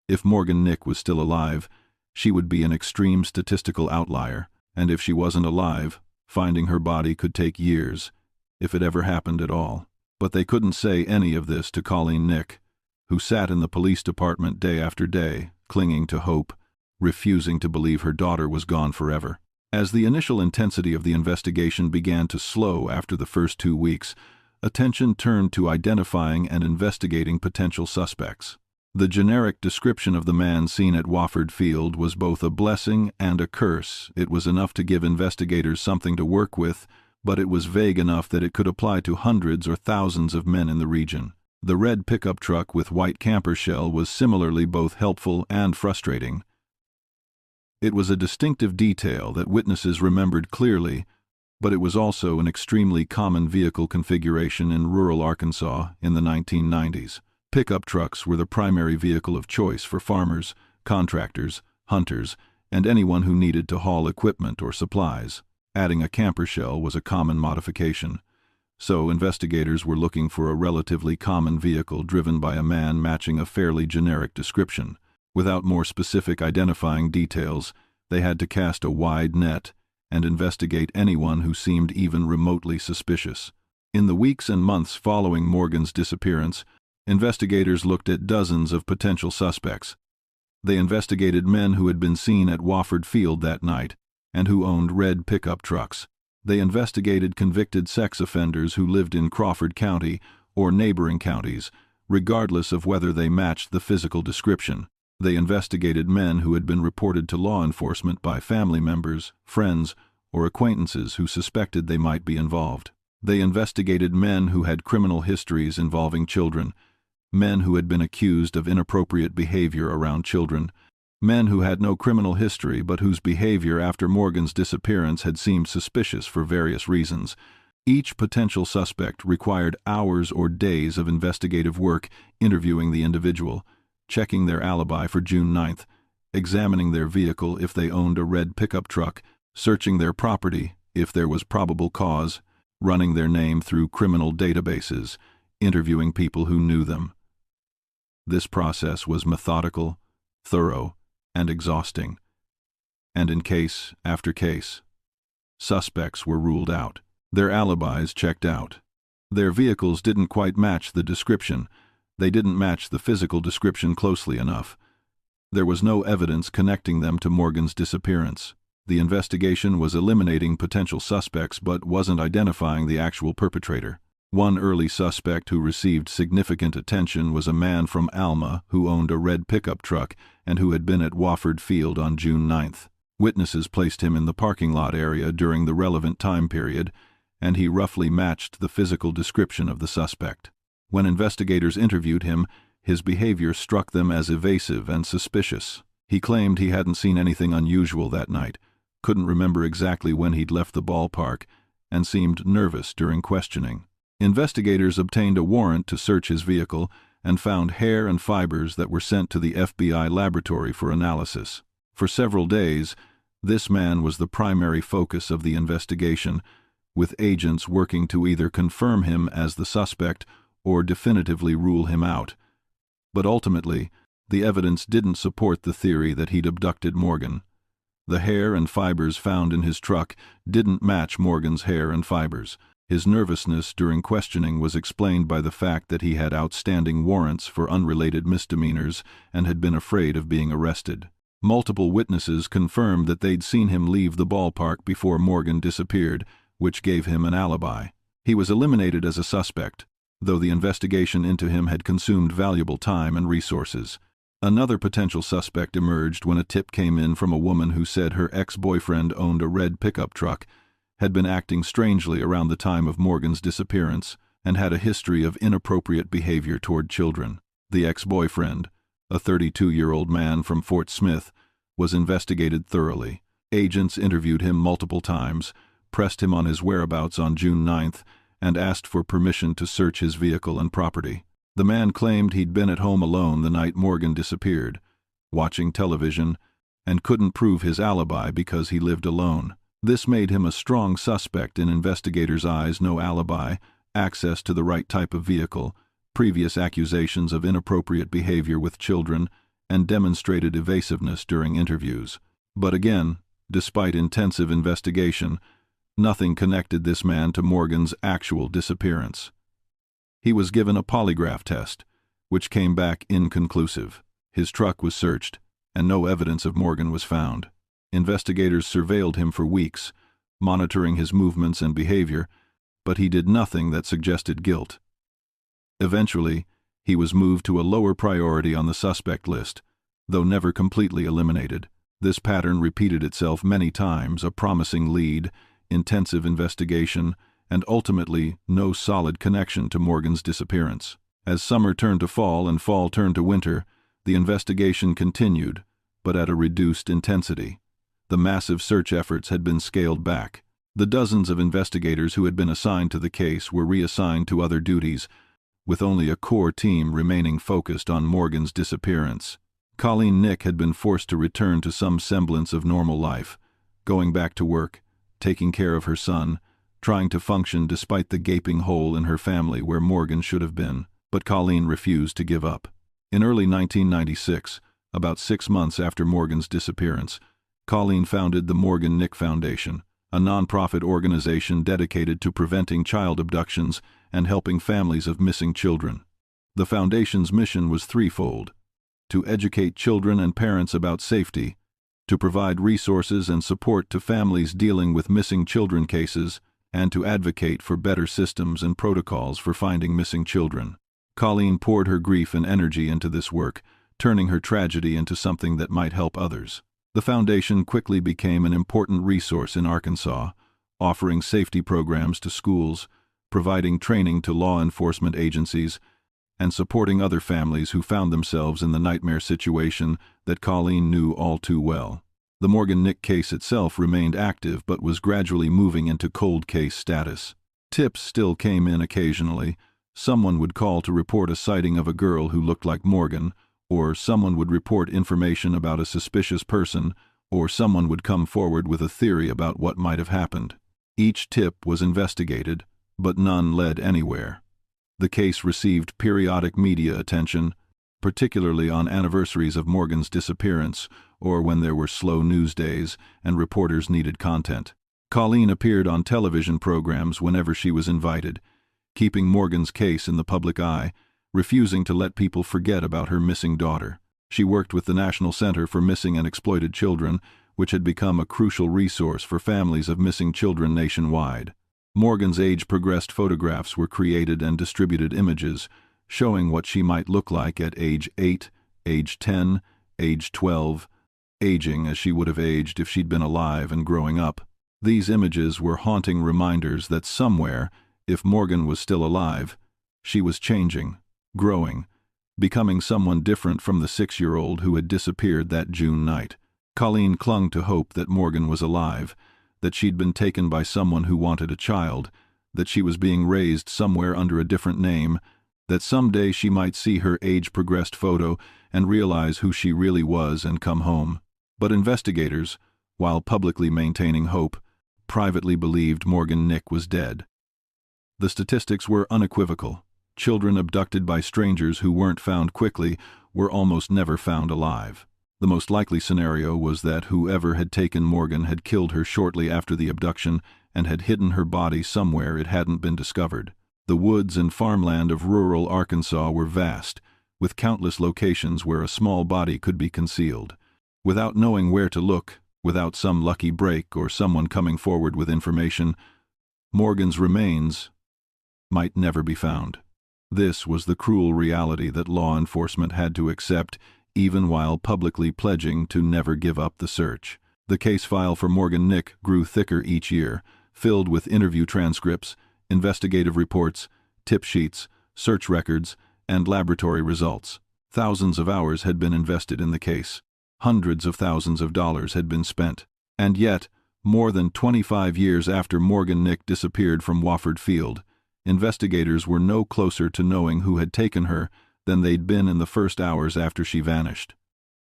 If Morgan Nick was still alive, she would be an extreme statistical outlier, and if she wasn't alive, finding her body could take years, if it ever happened at all. But they couldn't say any of this to Colleen Nick, who sat in the police department day after day, clinging to hope, refusing to believe her daughter was gone forever. As the initial intensity of the investigation began to slow after the first 2 weeks, attention turned to identifying and investigating potential suspects. The generic description of the man seen at Wofford Field was both a blessing and a curse. It was enough to give investigators something to work with, but it was vague enough that it could apply to hundreds or thousands of men in the region. The red pickup truck with white camper shell was similarly both helpful and frustrating. It was a distinctive detail that witnesses remembered clearly, but it was also an extremely common vehicle configuration in rural Arkansas in the 1990s. Pickup trucks were the primary vehicle of choice for farmers, contractors, hunters, and anyone who needed to haul equipment or supplies. Adding a camper shell was a common modification. So investigators were looking for a relatively common vehicle driven by a man matching a fairly generic description. Without more specific identifying details, they had to cast a wide net and investigate anyone who seemed even remotely suspicious. In the weeks and months following Morgan's disappearance, investigators looked at dozens of potential suspects. They investigated men who had been seen at Wofford Field that night and who owned red pickup trucks. They investigated convicted sex offenders who lived in Crawford County or neighboring counties, regardless of whether they matched the physical description. They investigated men who had been reported to law enforcement by family members, friends, or acquaintances who suspected they might be involved. They investigated men who had criminal histories involving children, men who had been accused of inappropriate behavior around children, men who had no criminal history but whose behavior after Morgan's disappearance had seemed suspicious for various reasons. Each potential suspect required hours or days of investigative work interviewing the individual, checking their alibi for June 9th, examining their vehicle if they owned a red pickup truck, searching their property if there was probable cause, running their name through criminal databases, interviewing people who knew them. This process was methodical, thorough, and exhausting. And in case after case, suspects were ruled out. Their alibis checked out. Their vehicles didn't quite match the description. They didn't match the physical description closely enough. There was no evidence connecting them to Morgan's disappearance. The investigation was eliminating potential suspects but wasn't identifying the actual perpetrator. One early suspect who received significant attention was a man from Alma who owned a red pickup truck and who had been at Wofford Field on June 9th. Witnesses placed him in the parking lot area during the relevant time period, and he roughly matched the physical description of the suspect. When investigators interviewed him, his behavior struck them as evasive and suspicious. He claimed he hadn't seen anything unusual that night, couldn't remember exactly when he'd left the ballpark, and seemed nervous during questioning. Investigators obtained a warrant to search his vehicle and found hair and fibers that were sent to the FBI laboratory for analysis. For several days, this man was the primary focus of the investigation, with agents working to either confirm him as the suspect or definitively rule him out. But ultimately, the evidence didn't support the theory that he'd abducted Morgan. The hair and fibers found in his truck didn't match Morgan's hair and fibers. His nervousness during questioning was explained by the fact that he had outstanding warrants for unrelated misdemeanors and had been afraid of being arrested. Multiple witnesses confirmed that they'd seen him leave the ballpark before Morgan disappeared, which gave him an alibi. He was eliminated as a suspect, though the investigation into him had consumed valuable time and resources. Another potential suspect emerged when a tip came in from a woman who said her ex-boyfriend owned a red pickup truck, had been acting strangely around the time of Morgan's disappearance, and had a history of inappropriate behavior toward children. The ex-boyfriend, a 32-year-old man from Fort Smith, was investigated thoroughly. Agents interviewed him multiple times, pressed him on his whereabouts on June 9th, and asked for permission to search his vehicle and property. The man claimed he'd been at home alone the night Morgan disappeared, watching television, and couldn't prove his alibi because he lived alone. This made him a strong suspect in investigators' eyes. No alibi, access to the right type of vehicle, previous accusations of inappropriate behavior with children, and demonstrated evasiveness during interviews. But again, despite intensive investigation, nothing connected this man to Morgan's actual disappearance. He was given a polygraph test, which came back inconclusive. His truck was searched, and no evidence of Morgan was found. Investigators surveilled him for weeks, monitoring his movements and behavior, but he did nothing that suggested guilt. Eventually, he was moved to a lower priority on the suspect list, though never completely eliminated. This pattern repeated itself many times: a promising lead, intensive investigation, and ultimately no solid connection to Morgan's disappearance. As summer turned to fall and fall turned to winter, the investigation continued, but at a reduced intensity. The massive search efforts had been scaled back. The dozens of investigators who had been assigned to the case were reassigned to other duties, with only a core team remaining focused on Morgan's disappearance. Colleen Nick had been forced to return to some semblance of normal life, going back to work, taking care of her son, trying to function despite the gaping hole in her family where Morgan should have been. But Colleen refused to give up. In early 1996, about 6 months after Morgan's disappearance, Colleen founded the Morgan Nick Foundation, a nonprofit organization dedicated to preventing child abductions and helping families of missing children. The foundation's mission was threefold: to educate children and parents about safety, to provide resources and support to families dealing with missing children cases, and to advocate for better systems and protocols for finding missing children. Colleen poured her grief and energy into this work, turning her tragedy into something that might help others. The foundation quickly became an important resource in Arkansas, offering safety programs to schools, providing training to law enforcement agencies, and supporting other families who found themselves in the nightmare situation that Colleen knew all too well. The Morgan Nick case itself remained active but was gradually moving into cold case status. Tips still came in occasionally. Someone would call to report a sighting of a girl who looked like Morgan, or someone would report information about a suspicious person, or someone would come forward with a theory about what might have happened. Each tip was investigated, but none led anywhere. The case received periodic media attention, particularly on anniversaries of Morgan's disappearance or when there were slow news days and reporters needed content. Colleen appeared on television programs whenever she was invited, keeping Morgan's case in the public eye, refusing to let people forget about her missing daughter. She worked with the National Center for Missing and Exploited Children, which had become a crucial resource for families of missing children nationwide. Morgan's age-progressed photographs were created and distributed images, showing what she might look like at age 8, age 10, age 12, aging as she would have aged if she'd been alive and growing up. These images were haunting reminders that somewhere, if Morgan was still alive, she was changing, growing, becoming someone different from the 6-year-old who had disappeared that June night. Colleen clung to hope that Morgan was alive, that she'd been taken by someone who wanted a child, that she was being raised somewhere under a different name, that someday she might see her age-progressed photo and realize who she really was and come home. But investigators, while publicly maintaining hope, privately believed Morgan Nick was dead. The statistics were unequivocal. Children abducted by strangers who weren't found quickly were almost never found alive. The most likely scenario was that whoever had taken Morgan had killed her shortly after the abduction and had hidden her body somewhere it hadn't been discovered. The woods and farmland of rural Arkansas were vast, with countless locations where a small body could be concealed. Without knowing where to look, without some lucky break or someone coming forward with information, Morgan's remains might never be found. This was the cruel reality that law enforcement had to accept, even while publicly pledging to never give up the search. The case file for Morgan Nick grew thicker each year, filled with interview transcripts, investigative reports, tip sheets, search records, and laboratory results. Thousands of hours had been invested in the case. Hundreds of thousands of dollars had been spent. And yet, more than 25 years after Morgan Nick disappeared from Wofford Field, investigators were no closer to knowing who had taken her than they'd been in the first hours after she vanished.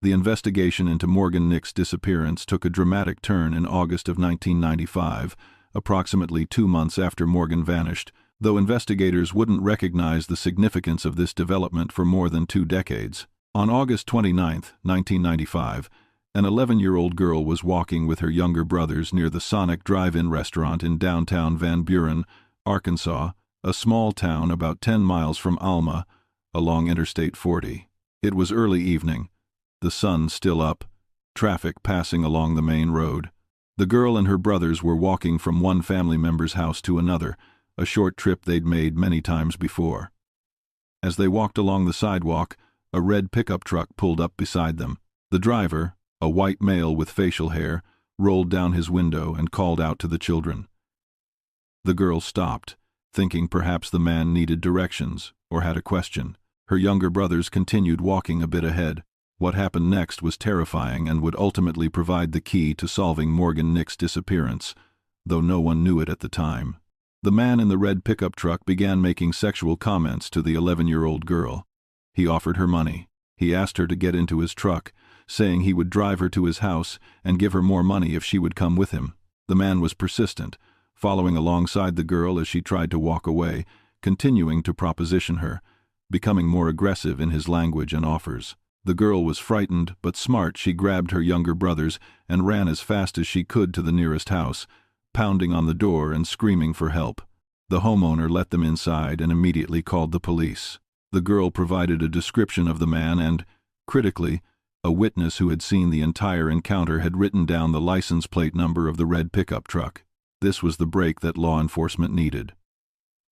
The investigation into Morgan Nick's disappearance took a dramatic turn in August of 1995, approximately 2 months after Morgan vanished, though investigators wouldn't recognize the significance of this development for more than 2 decades. On August 29, 1995, an 11-year-old girl was walking with her younger brothers near the Sonic Drive-In restaurant in downtown Van Buren, Arkansas, a small town about 10 miles from Alma, along Interstate 40. It was early evening, the sun still up, traffic passing along the main road. The girl and her brothers were walking from one family member's house to another, a short trip they'd made many times before. As they walked along the sidewalk, a red pickup truck pulled up beside them. The driver, a white male with facial hair, rolled down his window and called out to the children. The girl stopped, thinking perhaps the man needed directions or had a question. Her younger brothers continued walking a bit ahead. What happened next was terrifying and would ultimately provide the key to solving Morgan Nick's disappearance, though no one knew it at the time. The man in the red pickup truck began making sexual comments to the 11-year-old girl. He offered her money. He asked her to get into his truck, saying he would drive her to his house and give her more money if she would come with him. The man was persistent, following alongside the girl as she tried to walk away, continuing to proposition her, becoming more aggressive in his language and offers. The girl was frightened, but smart. She grabbed her younger brothers and ran as fast as she could to the nearest house, pounding on the door and screaming for help. The homeowner let them inside and immediately called the police. The girl provided a description of the man and, critically, a witness who had seen the entire encounter had written down the license plate number of the red pickup truck. This was the break that law enforcement needed.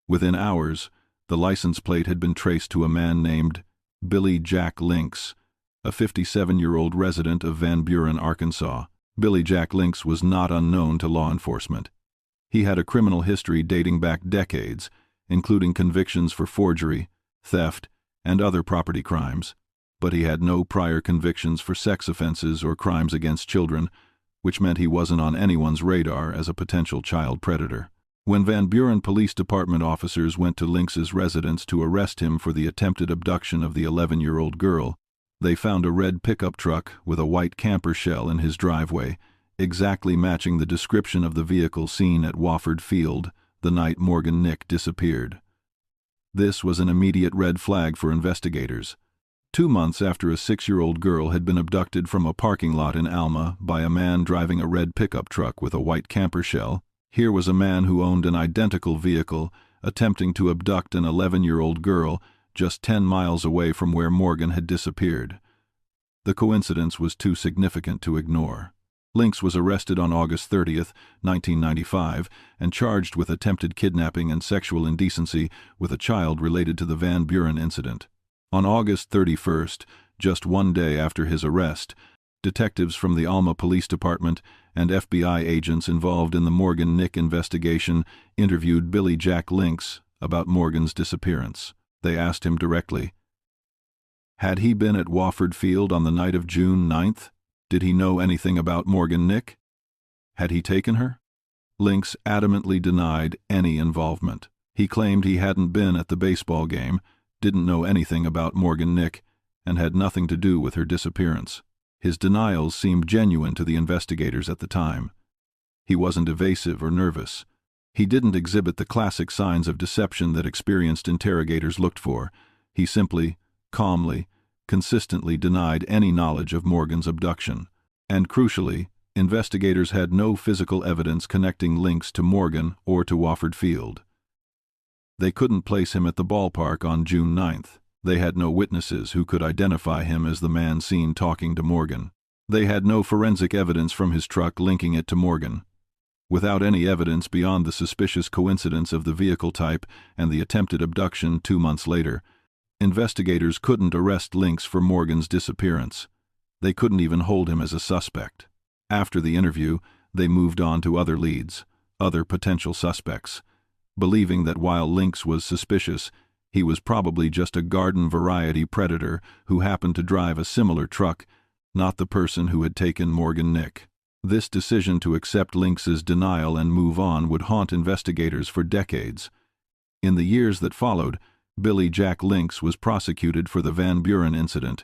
Within hours, the license plate had been traced to a man named Billy Jack Lynx, a 57-year-old resident of Van Buren, Arkansas. Billy Jack Lynx was not unknown to law enforcement. He had a criminal history dating back decades, including convictions for forgery, theft, and other property crimes, but he had no prior convictions for sex offenses or crimes against children, which meant he wasn't on anyone's radar as a potential child predator. When Van Buren Police Department officers went to Lynx's residence to arrest him for the attempted abduction of the 11-year-old girl, they found a red pickup truck with a white camper shell in his driveway, exactly matching the description of the vehicle seen at Wofford Field the night Morgan Nick disappeared. This was an immediate red flag for investigators. 2 months after a 6-year-old girl had been abducted from a parking lot in Alma by a man driving a red pickup truck with a white camper shell, here was a man who owned an identical vehicle attempting to abduct an 11-year-old girl just 10 miles away from where Morgan had disappeared. The coincidence was too significant to ignore. Lynx was arrested on August 30th, 1995, and charged with attempted kidnapping and sexual indecency with a child related to the Van Buren incident. On August 31st, just 1 day after his arrest, detectives from the Alma Police Department and FBI agents involved in the Morgan Nick investigation interviewed Billy Jack Lynx about Morgan's disappearance. They asked him directly, had he been at Wofford Field on the night of June 9th? Did he know anything about Morgan Nick? Had he taken her? Lynx adamantly denied any involvement. He claimed he hadn't been at the baseball game, didn't know anything about Morgan Nick, and had nothing to do with her disappearance. His denials seemed genuine to the investigators at the time. He wasn't evasive or nervous. He didn't exhibit the classic signs of deception that experienced interrogators looked for. He simply, calmly, consistently denied any knowledge of Morgan's abduction. And crucially, investigators had no physical evidence connecting Lynx to Morgan or to Wofford Field. They couldn't place him at the ballpark on June 9th. They had no witnesses who could identify him as the man seen talking to Morgan. They had no forensic evidence from his truck linking it to Morgan. Without any evidence beyond the suspicious coincidence of the vehicle type and the attempted abduction 2 months later, investigators couldn't arrest Lynx for Morgan's disappearance. They couldn't even hold him as a suspect. After the interview, they moved on to other leads, other potential suspects, believing that while Lynx was suspicious, he was probably just a garden-variety predator who happened to drive a similar truck, not the person who had taken Morgan Nick. This decision to accept Lynx's denial and move on would haunt investigators for decades. In the years that followed, Billy Jack Lynx was prosecuted for the Van Buren incident.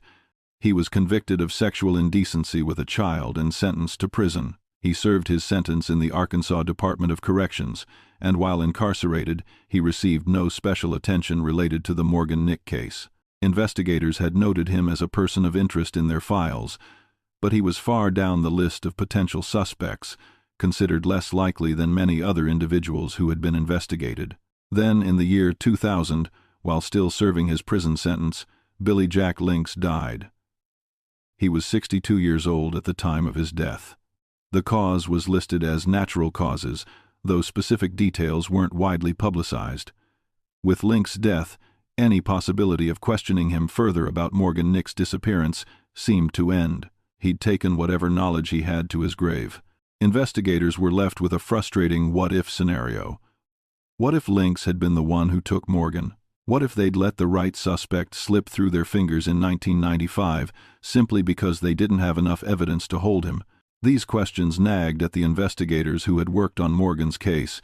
He was convicted of sexual indecency with a child and sentenced to prison. He served his sentence in the Arkansas Department of Corrections, and while incarcerated, he received no special attention related to the Morgan Nick case. Investigators had noted him as a person of interest in their files, but he was far down the list of potential suspects, considered less likely than many other individuals who had been investigated. Then, in the year 2000, while still serving his prison sentence, Billy Jack Lynx died. He was 62 years old at the time of his death. The cause was listed as natural causes, though specific details weren't widely publicized. With Lynx's death, any possibility of questioning him further about Morgan Nick's disappearance seemed to end. He'd taken whatever knowledge he had to his grave. Investigators were left with a frustrating what-if scenario. What if Lynx had been the one who took Morgan? What if they'd let the right suspect slip through their fingers in 1995 simply because they didn't have enough evidence to hold him? These questions nagged at the investigators who had worked on Morgan's case,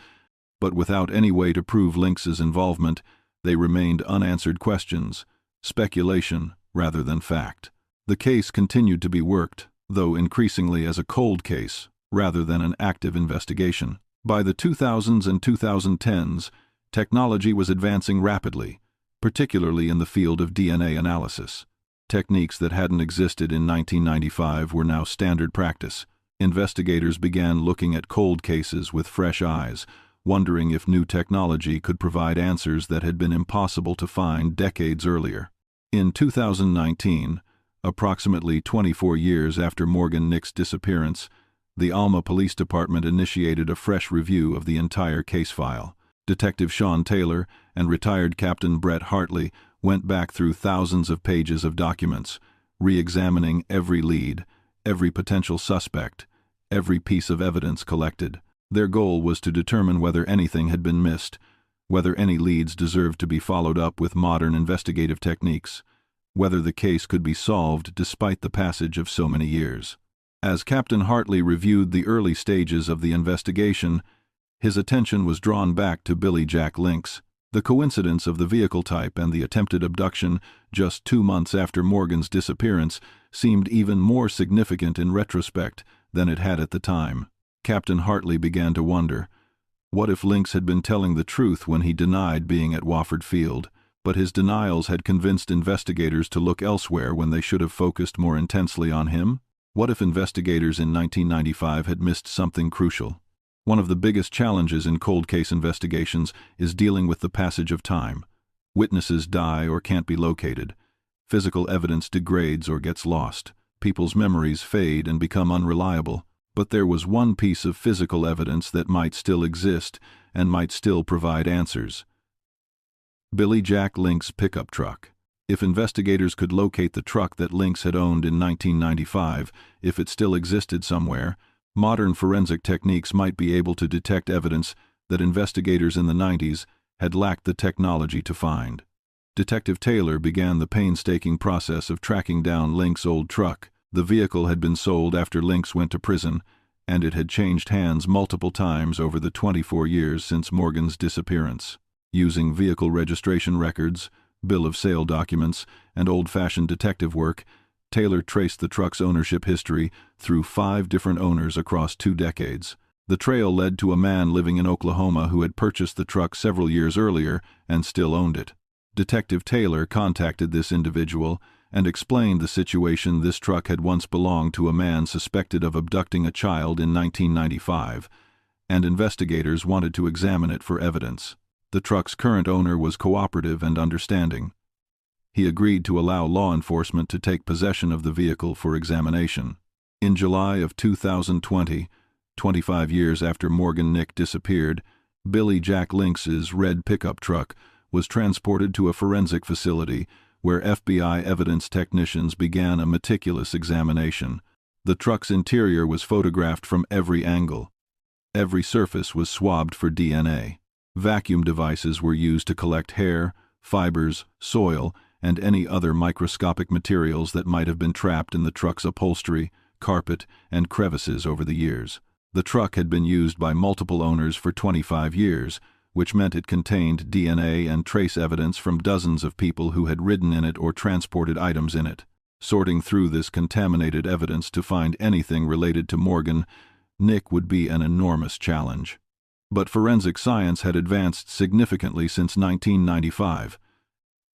But without any way to prove Lynx's involvement, they remained unanswered questions, speculation rather than fact. The case continued to be worked, though increasingly as a cold case rather than an active investigation. By the 2000s and 2010s, technology was advancing rapidly, particularly in the field of DNA analysis. Techniques that hadn't existed in 1995 were now standard practice. Investigators began looking at cold cases with fresh eyes, wondering if new technology could provide answers that had been impossible to find decades earlier. In 2019, approximately 24 years after Morgan Nick's disappearance, the Alma Police Department initiated a fresh review of the entire case file. Detective Sean Taylor and retired Captain Brett Hartley went back through thousands of pages of documents, re-examining every lead, every potential suspect, every piece of evidence collected. Their goal was to determine whether anything had been missed, whether any leads deserved to be followed up with modern investigative techniques, whether the case could be solved despite the passage of so many years. As Captain Hartley reviewed the early stages of the investigation, his attention was drawn back to Billy Jack Lynx. The coincidence of the vehicle type and the attempted abduction just 2 months after Morgan's disappearance seemed even more significant in retrospect than it had at the time. Captain Hartley began to wonder, what if Lynx had been telling the truth when he denied being at Wofford Field, but his denials had convinced investigators to look elsewhere when they should have focused more intensely on him? What if investigators in 1995 had missed something crucial? One of the biggest challenges in cold case investigations is dealing with the passage of time. Witnesses die or can't be located. Physical evidence degrades or gets lost. People's memories fade and become unreliable. But there was one piece of physical evidence that might still exist and might still provide answers. Billy Jack Lynx's pickup truck. If investigators could locate the truck that Lynx had owned in 1995, if it still existed somewhere, modern forensic techniques might be able to detect evidence that investigators in the 90s had lacked the technology to find. Detective Taylor began the painstaking process of tracking down Lynx's old truck. The vehicle had been sold after Lynx went to prison, and it had changed hands multiple times over the 24 years since Morgan's disappearance. Using vehicle registration records, bill of sale documents, and old-fashioned detective work, Taylor traced the truck's ownership history through 5 different owners across 2 decades. The trail led to a man living in Oklahoma who had purchased the truck several years earlier and still owned it. Detective Taylor contacted this individual and explained the situation. This truck had once belonged to a man suspected of abducting a child in 1995, and investigators wanted to examine it for evidence. The truck's current owner was cooperative and understanding. He agreed to allow law enforcement to take possession of the vehicle for examination. In July of 2020, 25 years after Morgan Nick disappeared, Billy Jack Lynx's red pickup truck was transported to a forensic facility where FBI evidence technicians began a meticulous examination. The truck's interior was photographed from every angle. Every surface was swabbed for DNA. Vacuum devices were used to collect hair, fibers, soil, and any other microscopic materials that might have been trapped in the truck's upholstery, carpet, and crevices over the years. The truck had been used by multiple owners for 25 years, which meant it contained DNA and trace evidence from dozens of people who had ridden in it or transported items in it. Sorting through this contaminated evidence to find anything related to Morgan Nick would be an enormous challenge. But forensic science had advanced significantly since 1995.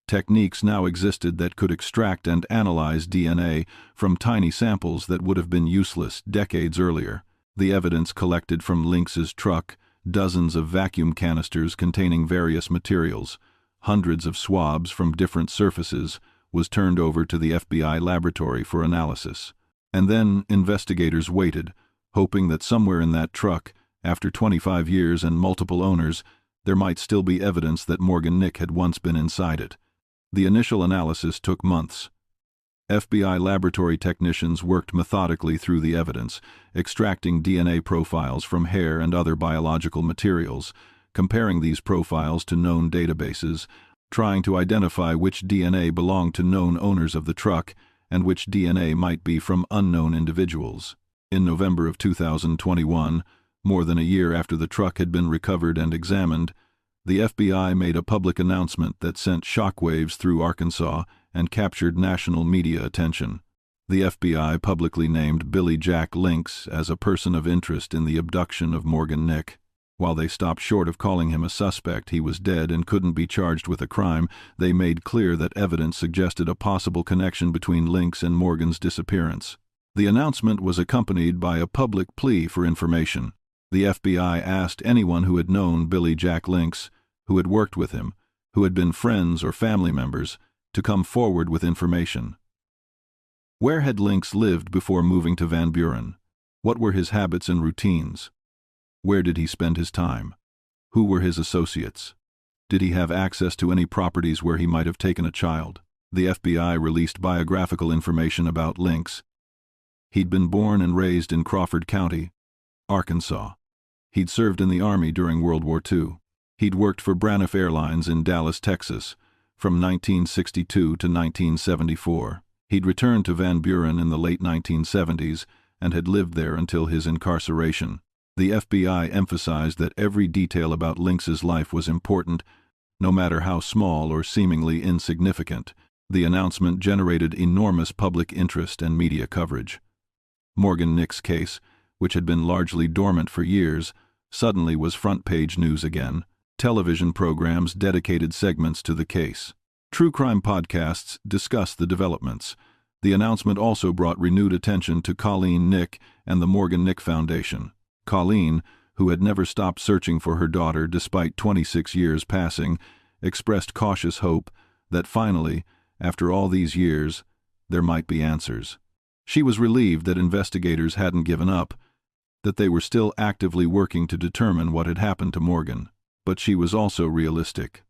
Techniques now existed that could extract and analyze DNA from tiny samples that would have been useless decades earlier. The evidence collected from Lynx's truck, dozens of vacuum canisters containing various materials, hundreds of swabs from different surfaces, was turned over to the FBI laboratory for analysis. And then investigators waited, hoping that somewhere in that truck, after 25 years and multiple owners, there might still be evidence that Morgan Nick had once been inside it. The initial analysis took months. FBI laboratory technicians worked methodically through the evidence, extracting DNA profiles from hair and other biological materials, comparing these profiles to known databases, trying to identify which DNA belonged to known owners of the truck and which DNA might be from unknown individuals. In November of 2021, More than a year after the truck had been recovered and examined, the FBI made a public announcement that sent shockwaves through Arkansas and captured national media attention. The FBI publicly named Billy Jack Lynx as a person of interest in the abduction of Morgan Nick. While they stopped short of calling him a suspect, he was dead and couldn't be charged with a crime. They made clear that evidence suggested a possible connection between Lynx and Morgan's disappearance. The announcement was accompanied by a public plea for information. The FBI asked anyone who had known Billy Jack Lynx, who had worked with him, who had been friends or family members, to come forward with information. Where had Lynx lived before moving to Van Buren? What were his habits and routines? Where did he spend his time? Who were his associates? Did he have access to any properties where he might have taken a child? The FBI released biographical information about Lynx. He'd been born and raised in Crawford County, Arkansas. He'd served in the Army during World War II. He'd worked for Braniff Airlines in Dallas, Texas, from 1962 to 1974. He'd returned to Van Buren in the late 1970s and had lived there until his incarceration. The FBI emphasized that every detail about Lynx's life was important, no matter how small or seemingly insignificant. The announcement generated enormous public interest and media coverage. Morgan Nick's case, which had been largely dormant for years, suddenly was front-page news again. Television programs dedicated segments to the case. True crime podcasts discussed the developments. The announcement also brought renewed attention to Colleen Nick and the Morgan Nick Foundation. Colleen, who had never stopped searching for her daughter despite 26 years passing, expressed cautious hope that finally, after all these years, there might be answers. She was relieved that investigators hadn't given up, that they were still actively working to determine what had happened to Morgan. But she was also realistic.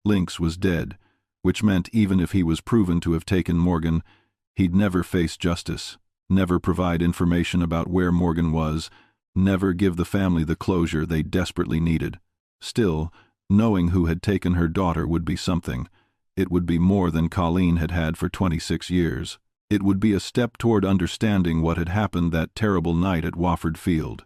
Lynx was dead, which meant even if he was proven to have taken Morgan, he'd never face justice, never provide information about where Morgan was, never give the family the closure they desperately needed. Still, knowing who had taken her daughter would be something. It would be more than Colleen had had for 26 years. It would be a step toward understanding what had happened that terrible night at Wofford Field.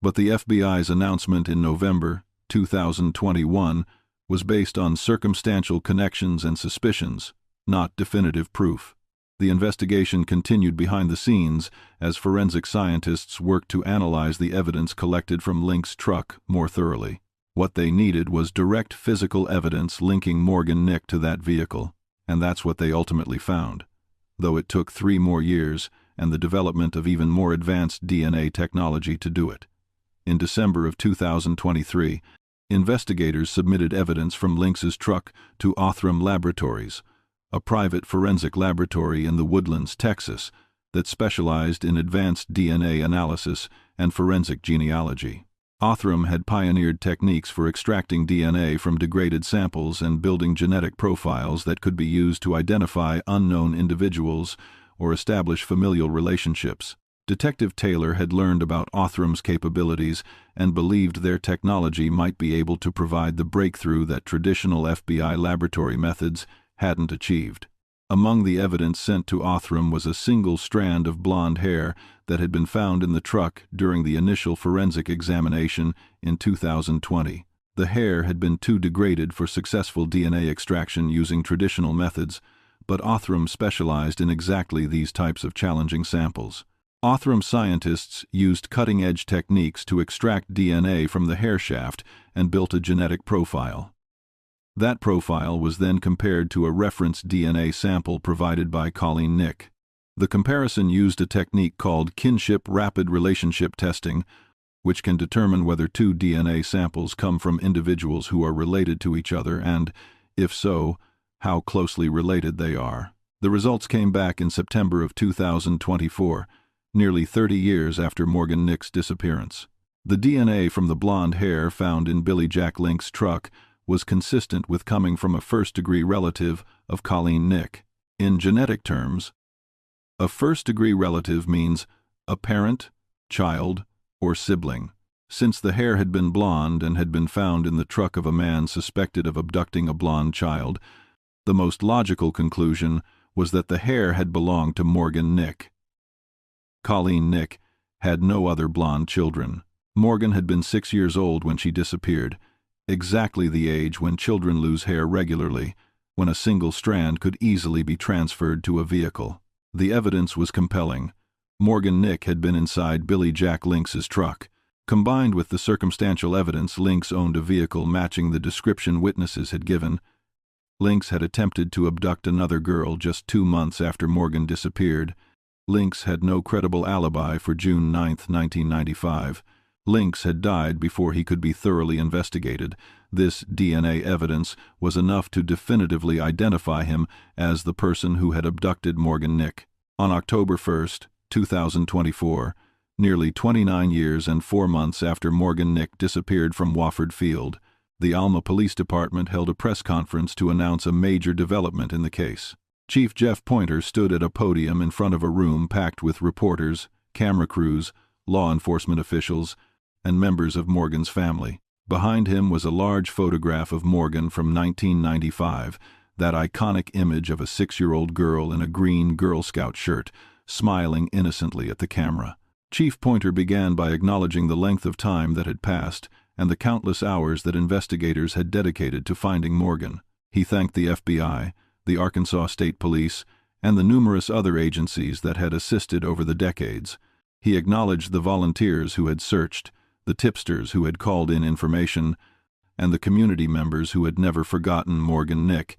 But the FBI's announcement in November 2021 was based on circumstantial connections and suspicions, not definitive proof. The investigation continued behind the scenes as forensic scientists worked to analyze the evidence collected from Lynx's truck more thoroughly. What they needed was direct physical evidence linking Morgan Nick to that vehicle, and that's what they ultimately found, though it took 3 more years and the development of even more advanced DNA technology to do it. In December of 2023, investigators submitted evidence from Lynx's truck to Othram Laboratories, a private forensic laboratory in the Woodlands, Texas, that specialized in advanced DNA analysis and forensic genealogy. Othram had pioneered techniques for extracting DNA from degraded samples and building genetic profiles that could be used to identify unknown individuals or establish familial relationships. Detective Taylor had learned about Othram's capabilities and believed their technology might be able to provide the breakthrough that traditional FBI laboratory methods hadn't achieved. Among the evidence sent to Othram was a single strand of blonde hair that had been found in the truck during the initial forensic examination in 2020. The hair had been too degraded for successful DNA extraction using traditional methods, but Othram specialized in exactly these types of challenging samples. Othram scientists used cutting-edge techniques to extract DNA from the hair shaft and built a genetic profile. That profile was then compared to a reference DNA sample provided by Colleen Nick. The comparison used a technique called kinship rapid relationship testing, which can determine whether 2 DNA samples come from individuals who are related to each other and, if so, how closely related they are. The results came back in September of 2024, nearly 30 years after Morgan Nick's disappearance. The DNA from the blonde hair found in Billy Jack Lynx's truck was consistent with coming from a first-degree relative of Colleen Nick. In genetic terms, a first-degree relative means a parent, child, or sibling. Since the hair had been blonde and had been found in the truck of a man suspected of abducting a blonde child, the most logical conclusion was that the hair had belonged to Morgan Nick. Colleen Nick had no other blonde children. Morgan had been 6 years old when she disappeared, exactly the age when children lose hair regularly, when a single strand could easily be transferred to a vehicle. The evidence was compelling. Morgan Nick had been inside Billy Jack Lynx's truck. Combined with the circumstantial evidence, Lynx owned a vehicle matching the description witnesses had given. Lynx had attempted to abduct another girl just 2 months after Morgan disappeared. Lynx had no credible alibi for June 9, 1995. Lynx had died before he could be thoroughly investigated. This DNA evidence was enough to definitively identify him as the person who had abducted Morgan Nick. On October 1, 2024, nearly 29 years and 4 months after Morgan Nick disappeared from Wofford Field, the Alma Police Department held a press conference to announce a major development in the case. Chief Jeff Pointer stood at a podium in front of a room packed with reporters, camera crews, law enforcement officials, and members of Morgan's family. Behind him was a large photograph of Morgan from 1995, that iconic image of a 6-year-old girl in a green Girl Scout shirt, smiling innocently at the camera. Chief Pointer began by acknowledging the length of time that had passed and the countless hours that investigators had dedicated to finding Morgan. He thanked the FBI, the Arkansas State Police, and the numerous other agencies that had assisted over the decades. He acknowledged the volunteers who had searched, the tipsters who had called in information, and the community members who had never forgotten Morgan Nick.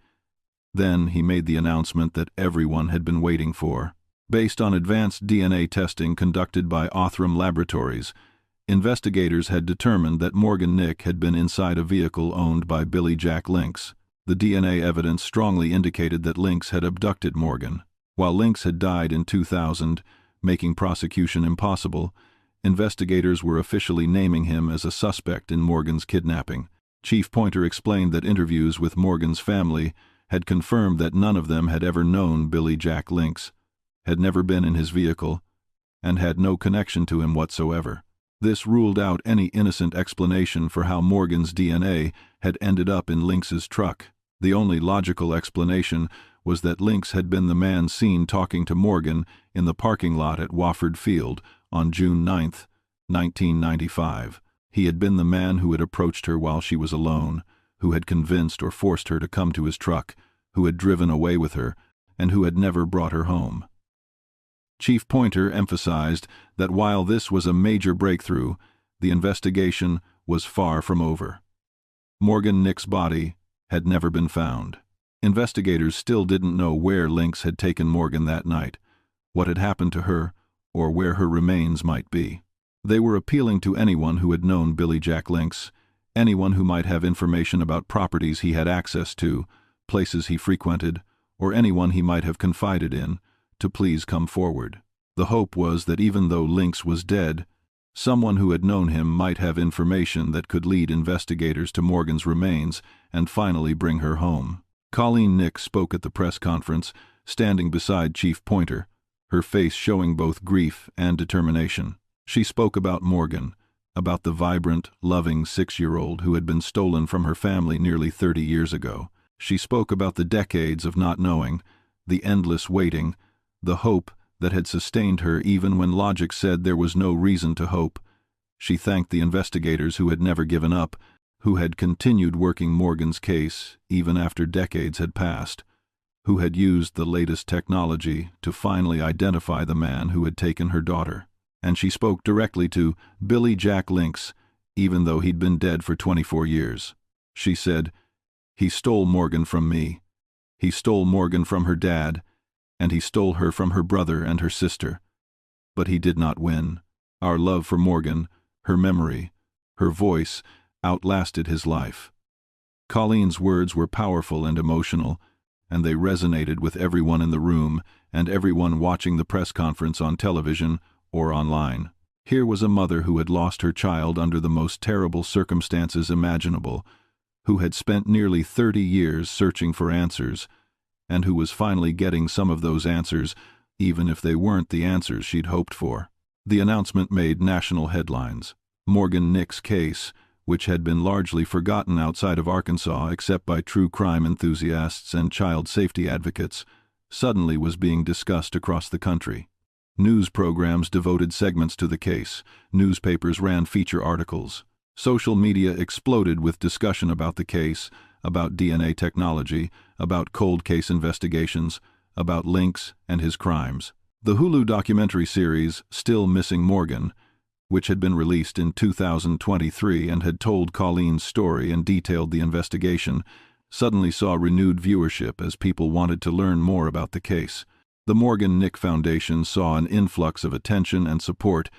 Then he made the announcement that everyone had been waiting for. Based on advanced DNA testing conducted by Othram Laboratories, investigators had determined that Morgan Nick had been inside a vehicle owned by Billy Jack Lynx. The DNA evidence strongly indicated that Lynx had abducted Morgan. While Lynx had died in 2000, making prosecution impossible, investigators were officially naming him as a suspect in Morgan's kidnapping. Chief Pointer explained that interviews with Morgan's family had confirmed that none of them had ever known Billy Jack Lynx, had never been in his vehicle, and had no connection to him whatsoever. This ruled out any innocent explanation for how Morgan's DNA had ended up in Lynx's truck. The only logical explanation was that Lynx had been the man seen talking to Morgan in the parking lot at Wofford Field on June 9, 1995. He had been the man who had approached her while she was alone, who had convinced or forced her to come to his truck, who had driven away with her, and who had never brought her home. Chief Pointer emphasized that while this was a major breakthrough, the investigation was far from over. Morgan Nick's body had never been found. Investigators still didn't know where Lynx had taken Morgan that night, what had happened to her, or where her remains might be. They were appealing to anyone who had known Billy Jack Lynx, anyone who might have information about properties he had access to, places he frequented, or anyone he might have confided in, to please come forward. The hope was that even though Lynx was dead, someone who had known him might have information that could lead investigators to Morgan's remains and finally bring her home. Colleen Nick spoke at the press conference, standing beside Chief Pointer, her face showing both grief and determination. She spoke about Morgan, about the vibrant, loving 6-year-old who had been stolen from her family nearly 30 years ago. She spoke about the decades of not knowing, the endless waiting, the hope that had sustained her even when logic said there was no reason to hope. She thanked the investigators who had never given up, who had continued working Morgan's case even after decades had passed, who had used the latest technology to finally identify the man who had taken her daughter. And she spoke directly to Billy Jack Lynx, even though he'd been dead for 24 years. She said, "He stole Morgan from me. He stole Morgan from her dad, and he stole her from her brother and her sister. But he did not win. Our love for Morgan, her memory, her voice, outlasted his life." Colleen's words were powerful and emotional, and they resonated with everyone in the room and everyone watching the press conference on television or online. Here was a mother who had lost her child under the most terrible circumstances imaginable, who had spent nearly 30 years searching for answers, and who was finally getting some of those answers, even if they weren't the answers she'd hoped for. The announcement made national headlines. Morgan Nick's case, which had been largely forgotten outside of Arkansas except by true crime enthusiasts and child safety advocates, suddenly was being discussed across the country. News programs devoted segments to the case. Newspapers ran feature articles. Social media exploded with discussion about the case, about DNA technology, about cold case investigations, about Lynx and his crimes. The Hulu documentary series, Still Missing Morgan, which had been released in 2023 and had told Colleen's story and detailed the investigation, suddenly saw renewed viewership as people wanted to learn more about the case. The Morgan Nick Foundation saw an influx of attention and support,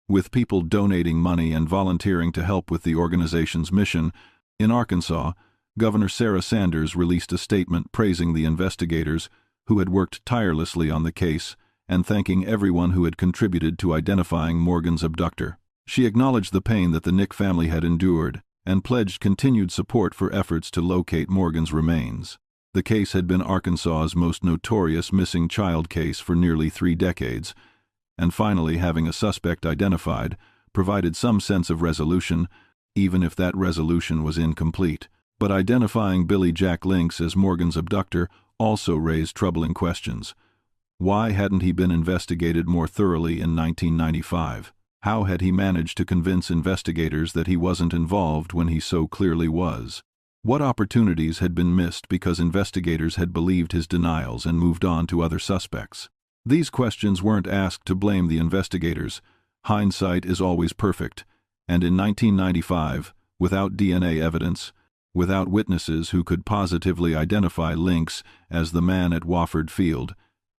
with people donating money and volunteering to help with the organization's mission. In Arkansas, Governor Sarah Sanders released a statement praising the investigators who had worked tirelessly on the case and thanking everyone who had contributed to identifying Morgan's abductor. She acknowledged the pain that the Nick family had endured and pledged continued support for efforts to locate Morgan's remains. The case had been Arkansas's most notorious missing child case for nearly 3 decades, and finally having a suspect identified provided some sense of resolution, even if that resolution was incomplete. But identifying Billy Jack Lynx as Morgan's abductor also raised troubling questions. Why hadn't he been investigated more thoroughly in 1995? How had he managed to convince investigators that he wasn't involved when he so clearly was? What opportunities had been missed because investigators had believed his denials and moved on to other suspects? These questions weren't asked to blame the investigators. Hindsight is always perfect, and in 1995, without DNA evidence, without witnesses who could positively identify Lynx as the man at Wofford Field,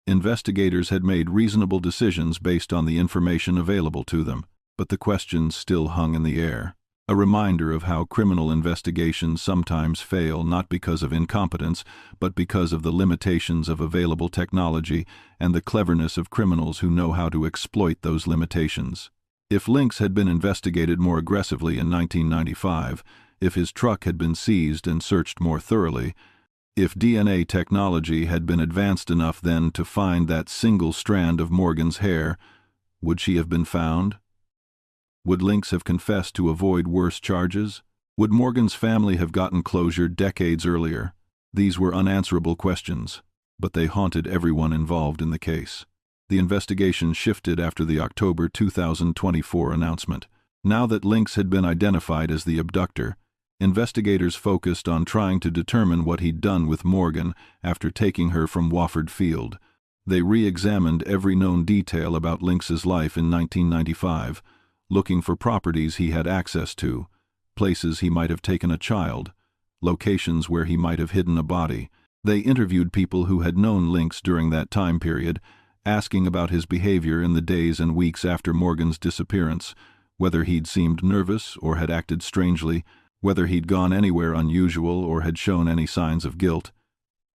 investigators had made reasonable decisions based on the information available to them, but the questions still hung in the air. A reminder of how criminal investigations sometimes fail not because of incompetence, but because of the limitations of available technology and the cleverness of criminals who know how to exploit those limitations. If Lynx had been investigated more aggressively in 1995, if his truck had been seized and searched more thoroughly, if DNA technology had been advanced enough then to find that single strand of Morgan's hair, would she have been found? Would Lynx have confessed to avoid worse charges? Would Morgan's family have gotten closure decades earlier? These were unanswerable questions, but they haunted everyone involved in the case. The investigation shifted after the October 2024 announcement. Now that Lynx had been identified as the abductor, investigators focused on trying to determine what he'd done with Morgan after taking her from Wofford Field. They re-examined every known detail about Lynx's life in 1995, looking for properties he had access to, places he might have taken a child, locations where he might have hidden a body. They interviewed people who had known Lynx during that time period, asking about his behavior in the days and weeks after Morgan's disappearance, whether he'd seemed nervous or had acted strangely, whether he'd gone anywhere unusual or had shown any signs of guilt.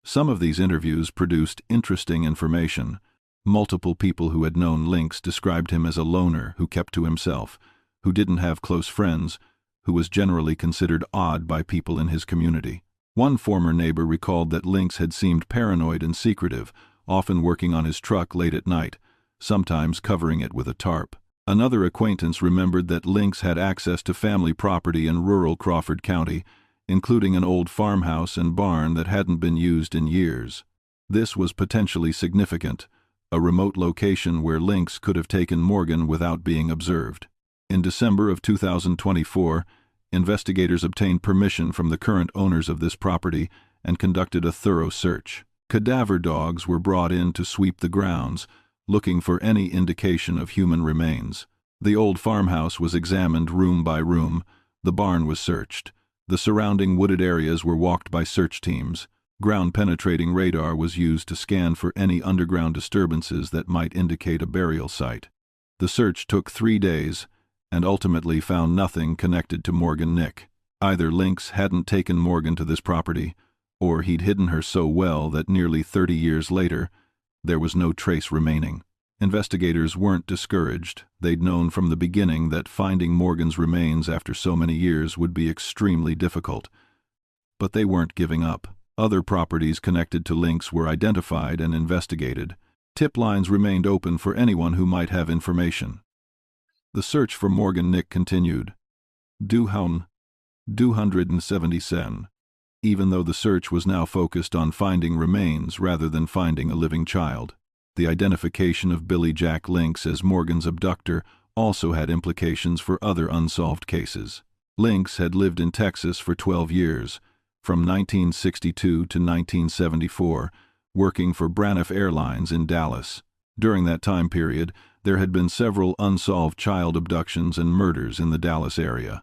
Some of these interviews produced interesting information. Multiple people who had known Lynx described him as a loner who kept to himself, who didn't have close friends, who was generally considered odd by people in his community. One former neighbor recalled that Lynx had seemed paranoid and secretive, often working on his truck late at night, sometimes covering it with a tarp. Another acquaintance remembered that Lynx had access to family property in rural Crawford County, including an old farmhouse and barn that hadn't been used in years. This was potentially significant, a remote location where Lynx could have taken Morgan without being observed. In December of 2024, investigators obtained permission from the current owners of this property and conducted a thorough search. Cadaver dogs were brought in to sweep the grounds, looking for any indication of human remains. The old farmhouse was examined room by room, the barn was searched, the surrounding wooded areas were walked by search teams. Ground-penetrating radar was used to scan for any underground disturbances that might indicate a burial site. The search took 3 days and ultimately found nothing connected to Morgan Nick. Either Lynx hadn't taken Morgan to this property, or he'd hidden her so well that nearly 30 years later, there was no trace remaining. Investigators weren't discouraged. They'd known from the beginning that finding Morgan's remains after so many years would be extremely difficult. But they weren't giving up. Other properties connected to Lynx were identified and investigated. Tip lines remained open for anyone who might have information. The search for Morgan Nick continued. 270 sen. Even though the search was now focused on finding remains rather than finding a living child. The identification of Billy Jack Lynx as Morgan's abductor also had implications for other unsolved cases. Lynx had lived in Texas for 12 years, from 1962 to 1974, working for Braniff Airlines in Dallas. During that time period, there had been several unsolved child abductions and murders in the Dallas area.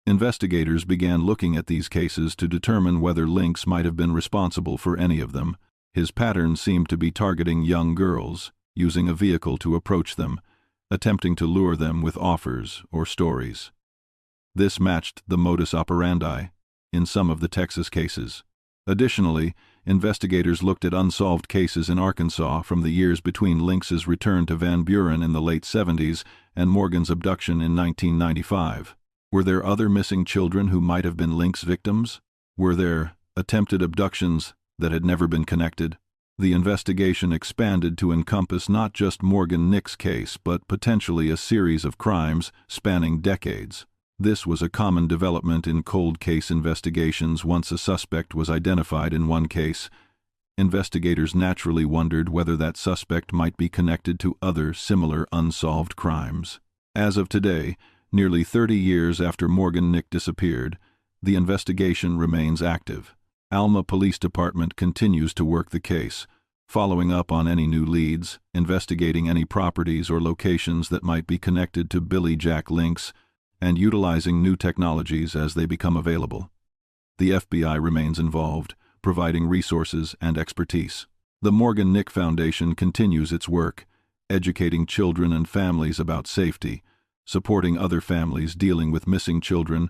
Investigators began looking at these cases to determine whether Lynx might have been responsible for any of them. His pattern seemed to be targeting young girls, using a vehicle to approach them, attempting to lure them with offers or stories. This matched the modus operandi in some of the Texas cases. Additionally, investigators looked at unsolved cases in Arkansas from the years between Lynx's return to Van Buren in the late 70s and Morgan's abduction in 1995. Were there other missing children who might have been Lynx victims? Were there attempted abductions that had never been connected? The investigation expanded to encompass not just Morgan Nick's case, but potentially a series of crimes spanning decades. This was a common development in cold case investigations. Once a suspect was identified in one case, investigators naturally wondered whether that suspect might be connected to other similar unsolved crimes. As of today, nearly 30 years after Morgan Nick disappeared, the investigation remains active. Alma Police Department continues to work the case, following up on any new leads, investigating any properties or locations that might be connected to Billy Jack Lynx, and utilizing new technologies as they become available. The FBI remains involved, providing resources and expertise. The Morgan Nick Foundation continues its work, educating children and families about safety, supporting other families dealing with missing children,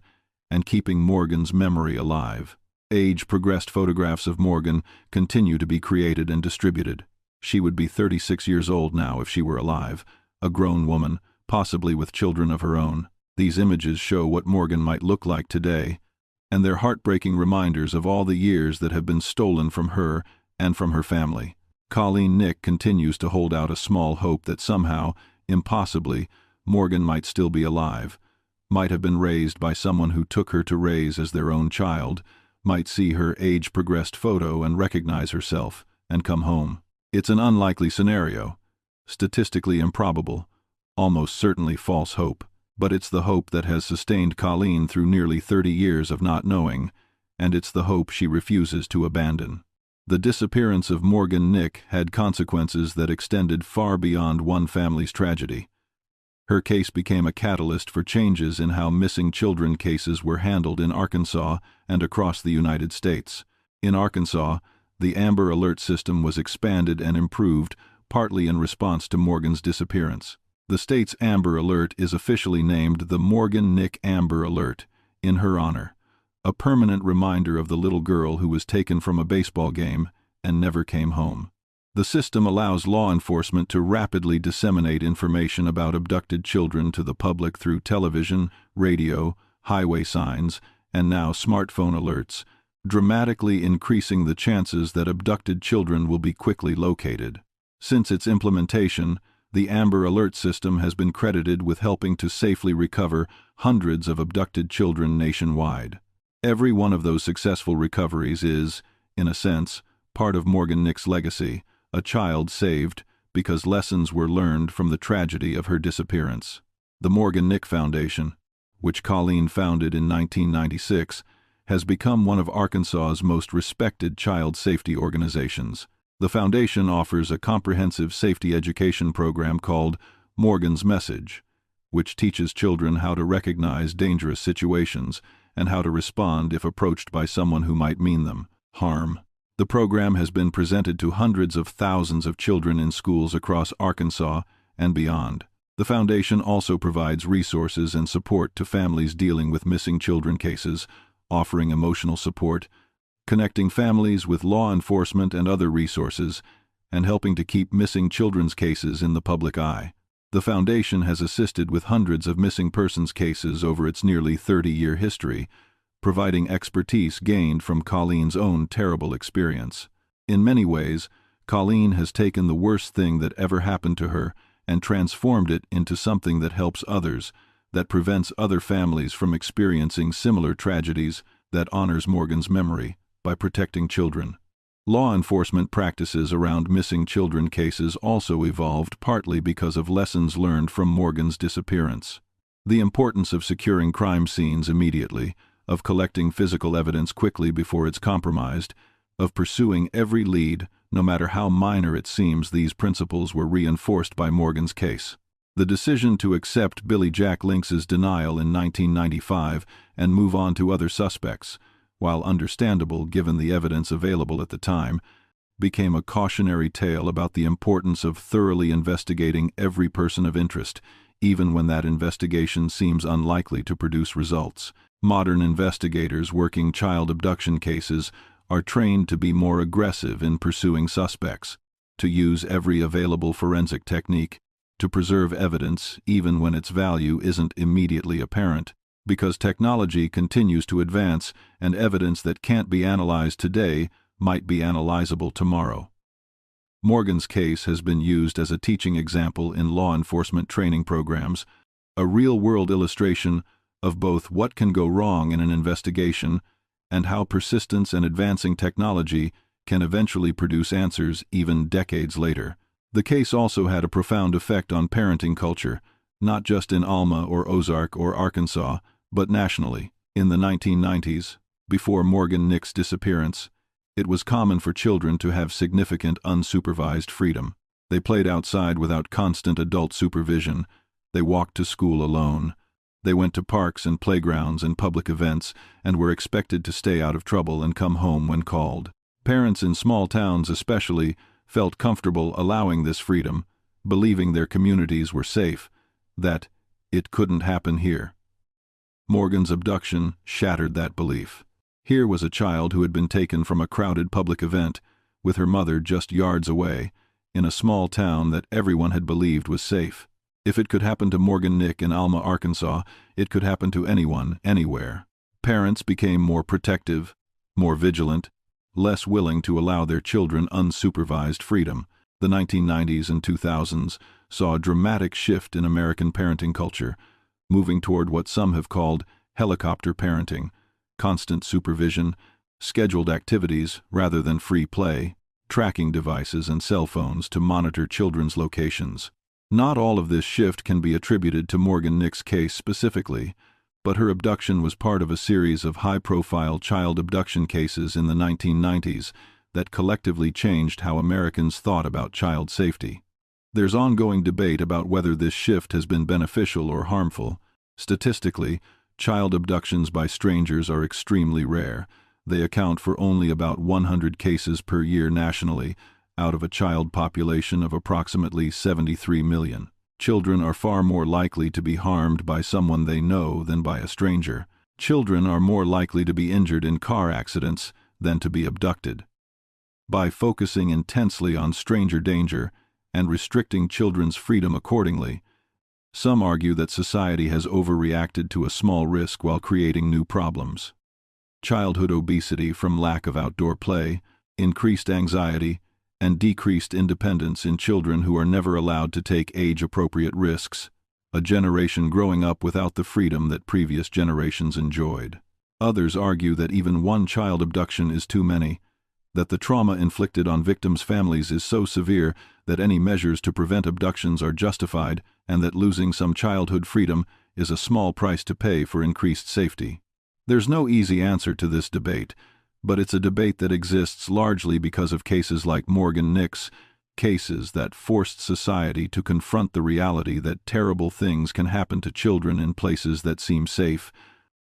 and keeping Morgan's memory alive. Age-progressed photographs of Morgan continue to be created and distributed. She would be 36 years old now if she were alive, a grown woman, possibly with children of her own. These images show what Morgan might look like today, and they're heartbreaking reminders of all the years that have been stolen from her and from her family. Colleen Nick continues to hold out a small hope that somehow, impossibly, Morgan might still be alive, might have been raised by someone who took her to raise as their own child, might see her age-progressed photo and recognize herself, and come home. It's an unlikely scenario, statistically improbable, almost certainly false hope. But it's the hope that has sustained Colleen through nearly 30 years of not knowing, and it's the hope she refuses to abandon. The disappearance of Morgan Nick had consequences that extended far beyond one family's tragedy. Her case became a catalyst for changes in how missing children cases were handled in Arkansas and across the United States. In Arkansas, the Amber Alert system was expanded and improved, partly in response to Morgan's disappearance. The state's Amber Alert is officially named the Morgan Nick Amber Alert, in her honor, a permanent reminder of the little girl who was taken from a baseball game and never came home. The system allows law enforcement to rapidly disseminate information about abducted children to the public through television, radio, highway signs, and now smartphone alerts, dramatically increasing the chances that abducted children will be quickly located. Since its implementation, the Amber Alert system has been credited with helping to safely recover hundreds of abducted children nationwide. Every one of those successful recoveries is, in a sense, part of Morgan Nick's legacy, a child saved because lessons were learned from the tragedy of her disappearance. The Morgan Nick Foundation, which Colleen founded in 1996, has become one of Arkansas's most respected child safety organizations. The foundation offers a comprehensive safety education program called Morgan's Message, which teaches children how to recognize dangerous situations and how to respond if approached by someone who might mean them harm. The program has been presented to hundreds of thousands of children in schools across Arkansas and beyond. The foundation also provides resources and support to families dealing with missing children cases, offering emotional support, connecting families with law enforcement and other resources, and helping to keep missing children's cases in the public eye. The foundation has assisted with hundreds of missing persons cases over its nearly 30-year history, providing expertise gained from Colleen's own terrible experience. In many ways, Colleen has taken the worst thing that ever happened to her and transformed it into something that helps others, that prevents other families from experiencing similar tragedies, that honors Morgan's memory by protecting children. Law enforcement practices around missing children cases also evolved partly because of lessons learned from Morgan's disappearance. The importance of securing crime scenes immediately, of collecting physical evidence quickly before it's compromised, of pursuing every lead, no matter how minor it seems. These principles were reinforced by Morgan's case. The decision to accept Billy Jack Lynx's denial in 1995 and move on to other suspects, while understandable given the evidence available at the time, became a cautionary tale about the importance of thoroughly investigating every person of interest, even when that investigation seems unlikely to produce results. Modern investigators working child abduction cases are trained to be more aggressive in pursuing suspects, to use every available forensic technique, to preserve evidence even when its value isn't immediately apparent, because technology continues to advance and evidence that can't be analyzed today might be analyzable tomorrow. Morgan's case has been used as a teaching example in law enforcement training programs, a real-world illustration of both what can go wrong in an investigation and how persistence and advancing technology can eventually produce answers even decades later. The case also had a profound effect on parenting culture, not just in Alma or Ozark or Arkansas, but nationally. In the 1990s, before Morgan Nick's disappearance, it was common for children to have significant unsupervised freedom. They played outside without constant adult supervision. They walked to school alone. They went to parks and playgrounds and public events and were expected to stay out of trouble and come home when called. Parents in small towns especially felt comfortable allowing this freedom, believing their communities were safe, that it couldn't happen here. Morgan's abduction shattered that belief. Here was a child who had been taken from a crowded public event, with her mother just yards away, in a small town that everyone had believed was safe. If it could happen to Morgan Nick in Alma, Arkansas, it could happen to anyone, anywhere. Parents became more protective, more vigilant, less willing to allow their children unsupervised freedom. The 1990s and 2000s saw a dramatic shift in American parenting culture, moving toward what some have called helicopter parenting, constant supervision, scheduled activities rather than free play, tracking devices and cell phones to monitor children's locations. Not all of this shift can be attributed to Morgan Nick's case specifically, but her abduction was part of a series of high-profile child abduction cases in the 1990s that collectively changed how Americans thought about child safety. There's ongoing debate about whether this shift has been beneficial or harmful. Statistically, child abductions by strangers are extremely rare. They account for only about 100 cases per year nationally, out of a child population of approximately 73 million. Children are far more likely to be harmed by someone they know than by a stranger. Children are more likely to be injured in car accidents than to be abducted. By focusing intensely on stranger danger and restricting children's freedom accordingly, some argue that society has overreacted to a small risk while creating new problems. Childhood obesity from lack of outdoor play, increased anxiety, and decreased independence in children who are never allowed to take age-appropriate risks, a generation growing up without the freedom that previous generations enjoyed. Others argue that even one child abduction is too many, that the trauma inflicted on victims' families is so severe that any measures to prevent abductions are justified, and that losing some childhood freedom is a small price to pay for increased safety. There's no easy answer to this debate, but it's a debate that exists largely because of cases like Morgan Nick's, cases that forced society to confront the reality that terrible things can happen to children in places that seem safe,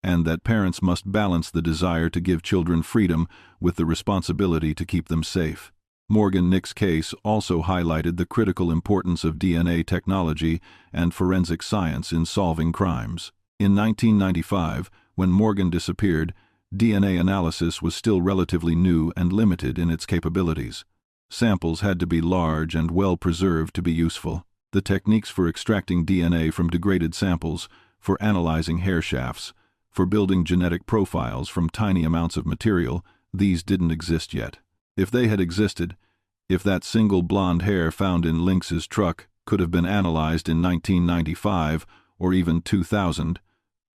and that parents must balance the desire to give children freedom with the responsibility to keep them safe. Morgan Nick's case also highlighted the critical importance of DNA technology and forensic science in solving crimes. In 1995, when Morgan disappeared, DNA analysis was still relatively new and limited in its capabilities. Samples had to be large and well preserved to be useful. The techniques for extracting DNA from degraded samples, for analyzing hair shafts, for building genetic profiles from tiny amounts of material, these didn't exist yet. If they had existed, if that single blonde hair found in Lynx's truck could have been analyzed in 1995 or even 2000,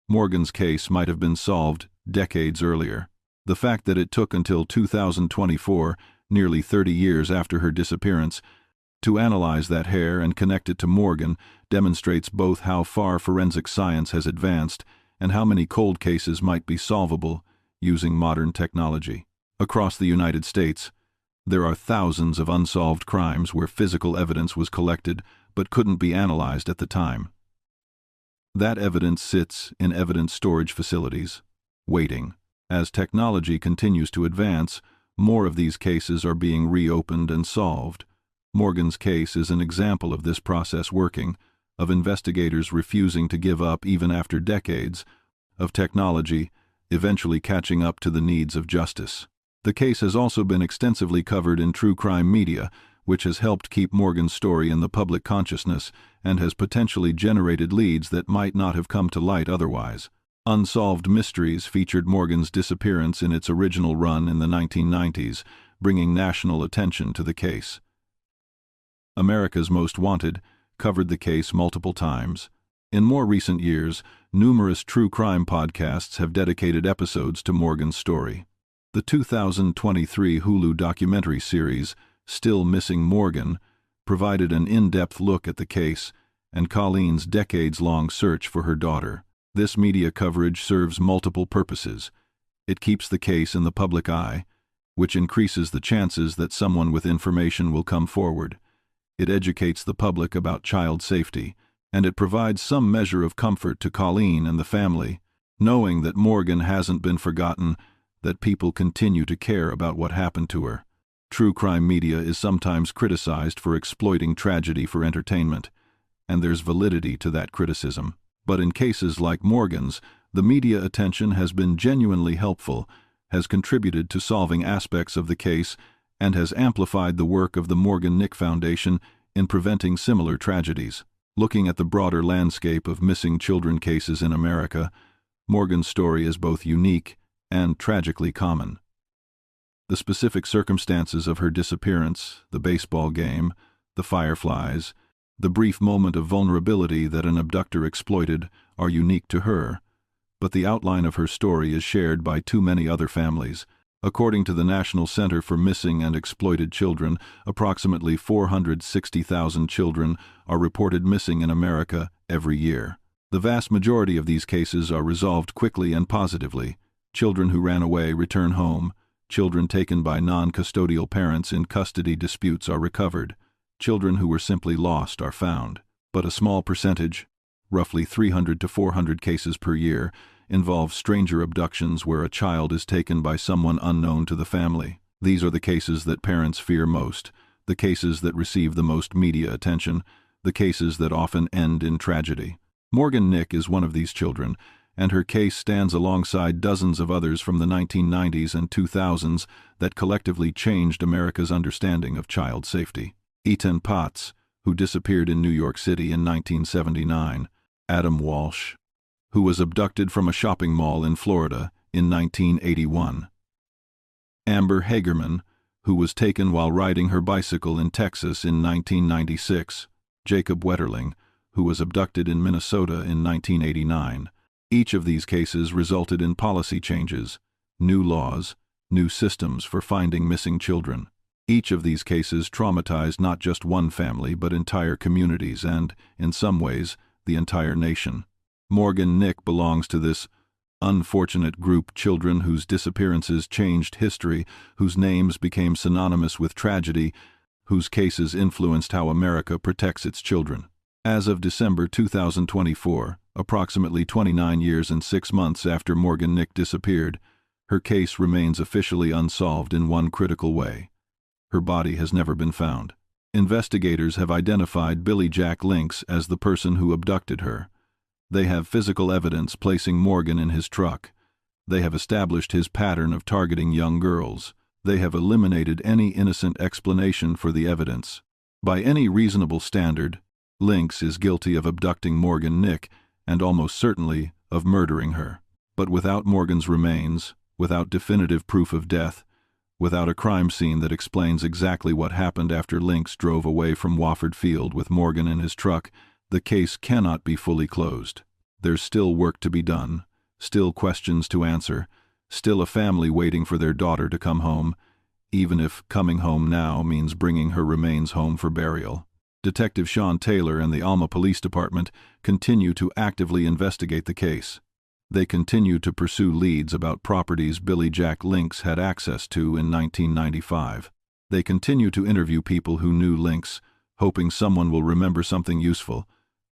Morgan's case might have been solved decades earlier. The fact that it took until 2024, nearly 30 years after her disappearance. To analyze that hair and connect it to Morgan demonstrates both how far forensic science has advanced and how many cold cases might be solvable using modern technology. Across the United States, there are thousands of unsolved crimes where physical evidence was collected but couldn't be analyzed at the time. That evidence sits in evidence storage facilities, waiting. As technology continues to advance, more of these cases are being reopened and solved. Morgan's case is an example of this process working, of investigators refusing to give up even after decades, of technology eventually catching up to the needs of justice. The case has also been extensively covered in true crime media, which has helped keep Morgan's story in the public consciousness and has potentially generated leads that might not have come to light otherwise. Unsolved Mysteries featured Morgan's disappearance in its original run in the 1990s, bringing national attention to the case. America's Most Wanted covered the case multiple times. In more recent years, numerous true crime podcasts have dedicated episodes to Morgan's story. The 2023 Hulu documentary series, Still Missing Morgan, provided an in-depth look at the case and Colleen's decades-long search for her daughter. This media coverage serves multiple purposes. It keeps the case in the public eye, which increases the chances that someone with information will come forward. It educates the public about child safety, and it provides some measure of comfort to Colleen and the family, knowing that Morgan hasn't been forgotten, that people continue to care about what happened to her. True crime media is sometimes criticized for exploiting tragedy for entertainment, and there's validity to that criticism. But in cases like Morgan's, the media attention has been genuinely helpful, has contributed to solving aspects of the case, and has amplified the work of the Morgan Nick Foundation in preventing similar tragedies. Looking at the broader landscape of missing children cases in America, Morgan's story is both unique and tragically common. The specific circumstances of her disappearance, the baseball game, the fireflies, the brief moment of vulnerability that an abductor exploited are unique to her, but the outline of her story is shared by too many other families. According to the National Center for Missing and Exploited Children, approximately 460,000 children are reported missing in America every year. The vast majority of these cases are resolved quickly and positively. Children who ran away return home. Children taken by non-custodial parents in custody disputes are recovered. Children who were simply lost are found. But a small percentage, roughly 300 to 400 cases per year, involve stranger abductions where a child is taken by someone unknown to the family. These are the cases that parents fear most, the cases that receive the most media attention, the cases that often end in tragedy. Morgan Nick is one of these children, and her case stands alongside dozens of others from the 1990s and 2000s that collectively changed America's understanding of child safety. Ethan Potts, who disappeared in New York City in 1979. Adam Walsh, who was abducted from a shopping mall in Florida in 1981. Amber Hagerman, who was taken while riding her bicycle in Texas in 1996. Jacob Wetterling, who was abducted in Minnesota in 1989. Each of these cases resulted in policy changes, new laws, new systems for finding missing children. Each of these cases traumatized not just one family but entire communities and, in some ways, the entire nation. Morgan Nick belongs to this unfortunate group, children whose disappearances changed history, whose names became synonymous with tragedy, whose cases influenced how America protects its children. As of December 2024, approximately 29 years and 6 months after Morgan Nick disappeared, her case remains officially unsolved in one critical way. Her body has never been found. Investigators have identified Billy Jack Lynx as the person who abducted her. They have physical evidence placing Morgan in his truck. They have established his pattern of targeting young girls. They have eliminated any innocent explanation for the evidence. By any reasonable standard, Lynx is guilty of abducting Morgan Nick and almost certainly of murdering her. But without Morgan's remains, without definitive proof of death, without a crime scene that explains exactly what happened after Lynx drove away from Wofford Field with Morgan in his truck, the case cannot be fully closed. There's still work to be done, still questions to answer, still a family waiting for their daughter to come home. even if coming home now means bringing her remains home for burial. Detective Sean Taylor and the Alma Police Department continue to actively investigate the case. They continue to pursue leads about properties Billy Jack Lynx had access to in 1995. They continue to interview people who knew Lynx, hoping someone will remember something useful,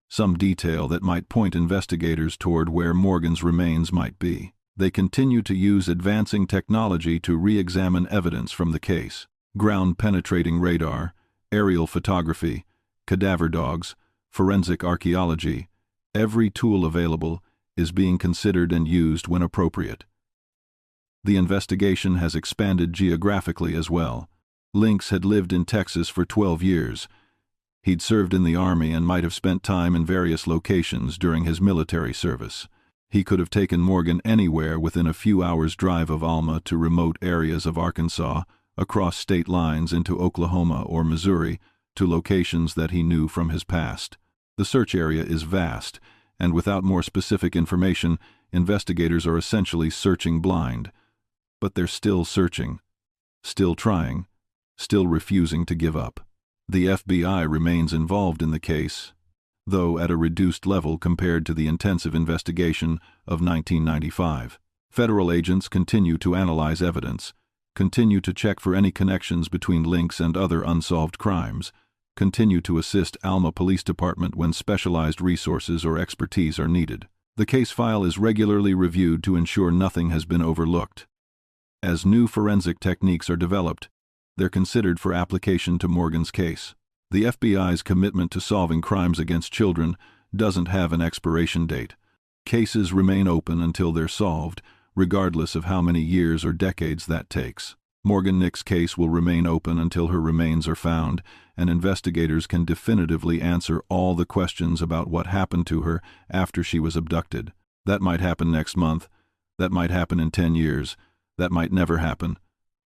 some detail that might point investigators toward where Morgan's remains might be. They continue to use advancing technology to re-examine evidence from the case. Ground-penetrating radar, aerial photography, cadaver dogs, forensic archaeology, every tool available is being considered and used when appropriate. The investigation has expanded geographically as well. Lynx had lived in Texas for 12 years. He'd served in the Army and might have spent time in various locations during his military service. He could have taken Morgan anywhere within a few hours' drive of Alma to remote areas of Arkansas, across state lines into Oklahoma or Missouri, to locations that he knew from his past. The search area is vast, and without more specific information, investigators are essentially searching blind. But they're still searching, still trying, still refusing to give up. The FBI remains involved in the case, though at a reduced level compared to the intensive investigation of 1995. Federal agents continue to analyze evidence, continue to check for any connections between Lynx and other unsolved crimes, continue to assist Alma Police Department when specialized resources or expertise are needed. The case file is regularly reviewed to ensure nothing has been overlooked. As new forensic techniques are developed, they're considered for application to Morgan's case. The FBI's commitment to solving crimes against children doesn't have an expiration date. Cases remain open until they're solved, regardless of how many years or decades that takes. Morgan Nick's case will remain open until her remains are found, and investigators can definitively answer all the questions about what happened to her after she was abducted. That might happen next month, that might happen in 10 years, that might never happen,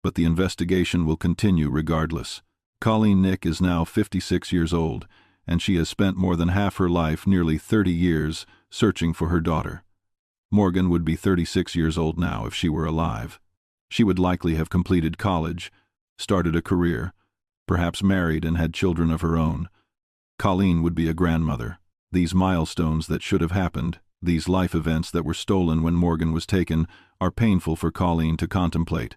but the investigation will continue regardless. Colleen Nick is now 56 years old, and she has spent more than half her life, nearly 30 years, searching for her daughter. Morgan would be 36 years old now if she were alive. She would likely have completed college, started a career, perhaps married and had children of her own. Colleen would be a grandmother. These milestones that should have happened, these life events that were stolen when Morgan was taken, are painful for Colleen to contemplate.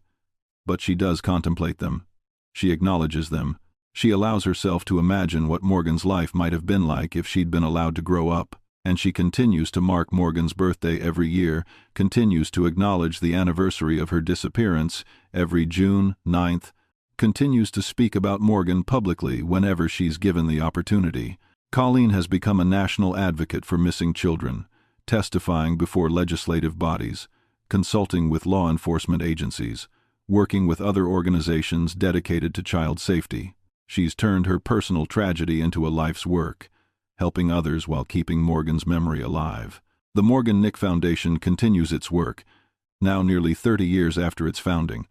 But she does contemplate them. She acknowledges them. She allows herself to imagine what Morgan's life might have been like if she'd been allowed to grow up. And she continues to mark Morgan's birthday every year, continues to acknowledge the anniversary of her disappearance every June 9th, continues to speak about Morgan publicly whenever she's given the opportunity. Colleen has become a national advocate for missing children, testifying before legislative bodies, consulting with law enforcement agencies, working with other organizations dedicated to child safety. She's turned her personal tragedy into a life's work, helping others while keeping Morgan's memory alive. The Morgan Nick Foundation continues its work, now nearly 30 years after its founding.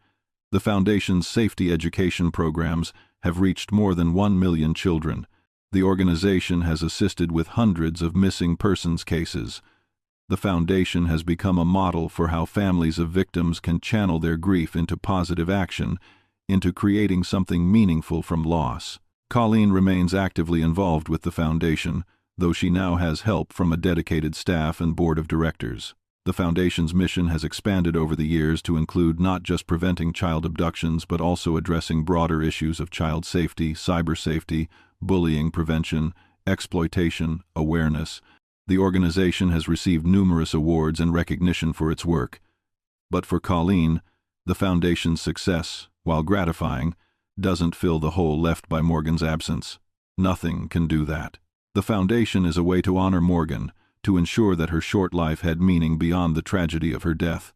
The Foundation's safety education programs have reached more than 1 million children. The organization has assisted with hundreds of missing persons cases. The Foundation has become a model for how families of victims can channel their grief into positive action, into creating something meaningful from loss. Colleen remains actively involved with the Foundation, though she now has help from a dedicated staff and board of directors. The Foundation's mission has expanded over the years to include not just preventing child abductions but also addressing broader issues of child safety, cyber safety, bullying prevention, exploitation, awareness. The organization has received numerous awards and recognition for its work. But for Colleen, the Foundation's success, while gratifying, doesn't fill the hole left by Morgan's absence. Nothing can do that. The Foundation is a way to honor Morgan, to ensure that her short life had meaning beyond the tragedy of her death,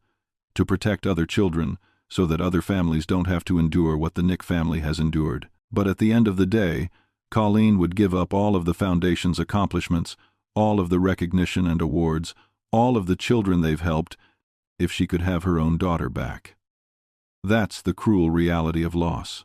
to protect other children so that other families don't have to endure what the Nick family has endured. But at the end of the day, Colleen would give up all of the Foundation's accomplishments, all of the recognition and awards, all of the children they've helped, if she could have her own daughter back. That's the cruel reality of loss.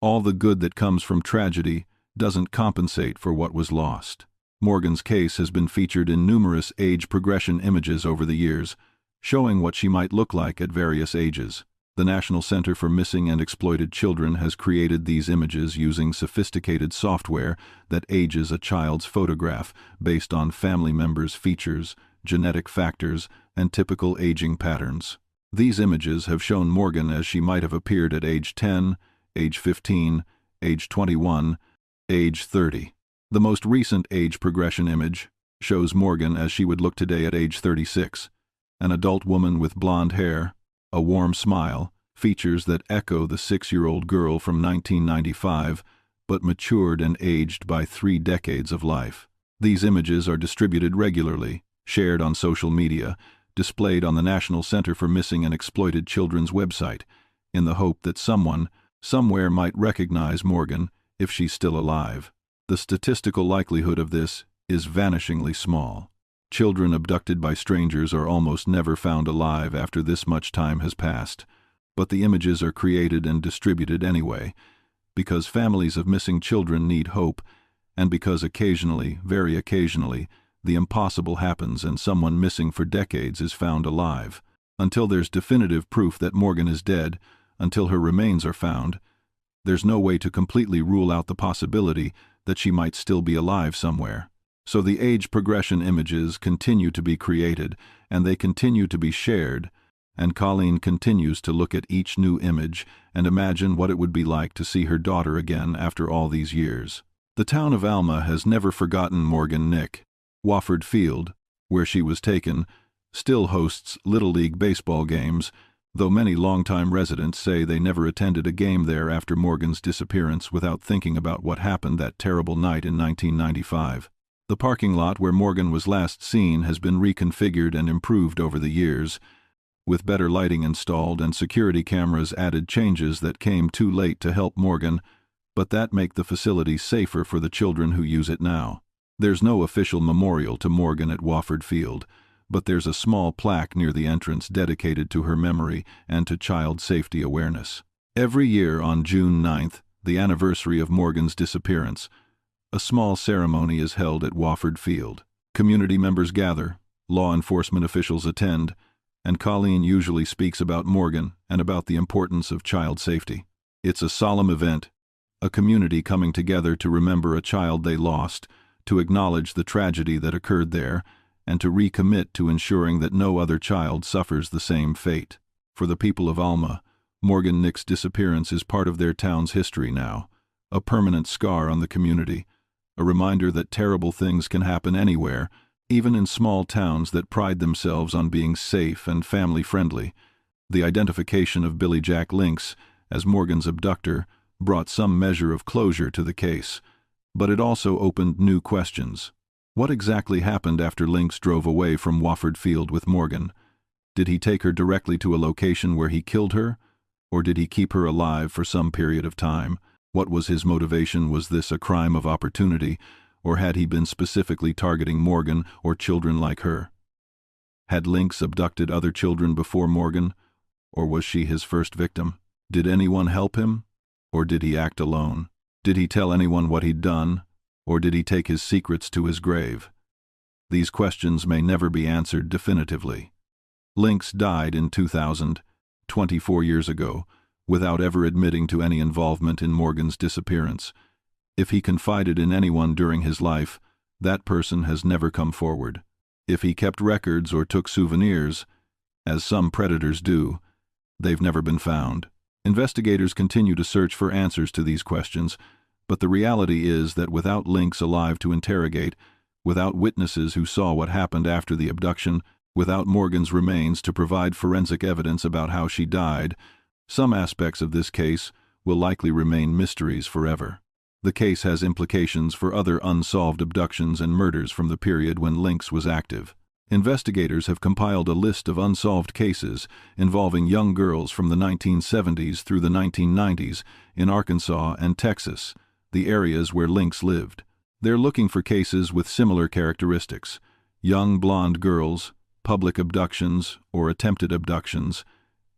All the good that comes from tragedy doesn't compensate for what was lost. Morgan's case has been featured in numerous age progression images over the years, showing what she might look like at various ages. The National Center for Missing and Exploited Children has created these images using sophisticated software that ages a child's photograph based on family members' features, genetic factors, and typical aging patterns. These images have shown Morgan as she might have appeared at age 10, age 15, age 21, age 30. The most recent age progression image shows Morgan as she would look today at age 36, an adult woman with blonde hair, a warm smile, features that echo the 6-year-old girl from 1995, but matured and aged by 3 decades of life. These images are distributed regularly, shared on social media, displayed on the National Center for Missing and Exploited Children's website, in the hope that someone, somewhere might recognize Morgan if she's still alive. The statistical likelihood of this is vanishingly small. Children abducted by strangers are almost never found alive after this much time has passed, but the images are created and distributed anyway, because families of missing children need hope, and because occasionally, very occasionally, the impossible happens and someone missing for decades is found alive. Until there's definitive proof that Morgan is dead, until her remains are found, there's no way to completely rule out the possibility that she might still be alive somewhere. So the age progression images continue to be created, and they continue to be shared, and Colleen continues to look at each new image and imagine what it would be like to see her daughter again after all these years. The town of Alma has never forgotten Morgan Nick. Wofford Field, where she was taken, still hosts Little League baseball games, though many longtime residents say they never attended a game there after Morgan's disappearance without thinking about what happened that terrible night in 1995. The parking lot where Morgan was last seen has been reconfigured and improved over the years, with better lighting installed and security cameras added. Changes that came too late to help Morgan, but that make the facility safer for the children who use it now. There's no official memorial to Morgan at Wofford Field, but there's a small plaque near the entrance dedicated to her memory and to child safety awareness. Every year on June 9th, the anniversary of Morgan's disappearance, a small ceremony is held at Wofford Field. Community members gather, law enforcement officials attend, and Colleen usually speaks about Morgan and about the importance of child safety. It's a solemn event, a community coming together to remember a child they lost, to acknowledge the tragedy that occurred there, and to recommit to ensuring that no other child suffers the same fate. For the people of Alma, Morgan Nick's disappearance is part of their town's history now, a permanent scar on the community, a reminder that terrible things can happen anywhere, even in small towns that pride themselves on being safe and family-friendly. The identification of Billy Jack Lynx as Morgan's abductor brought some measure of closure to the case, but it also opened new questions. What exactly happened after Lynx drove away from Wofford Field with Morgan? Did he take her directly to a location where he killed her, or did he keep her alive for some period of time? What was his motivation? Was this a crime of opportunity, or had he been specifically targeting Morgan or children like her? Had Lynx abducted other children before Morgan, or was she his first victim? Did anyone help him, or did he act alone? Did he tell anyone what he'd done, or did he take his secrets to his grave? These questions may never be answered definitively. Lynx died in 2000, 24 years ago, without ever admitting to any involvement in Morgan's disappearance. If he confided in anyone during his life, that person has never come forward. If he kept records or took souvenirs, as some predators do, they've never been found. Investigators continue to search for answers to these questions, but the reality is that without Lynx alive to interrogate, without witnesses who saw what happened after the abduction, without Morgan's remains to provide forensic evidence about how she died, some aspects of this case will likely remain mysteries forever. The case has implications for other unsolved abductions and murders from the period when Lynx was active. Investigators have compiled a list of unsolved cases involving young girls from the 1970s through the 1990s in Arkansas and Texas, the areas where Lynx lived. They're looking for cases with similar characteristics: young blonde girls, public abductions or attempted abductions,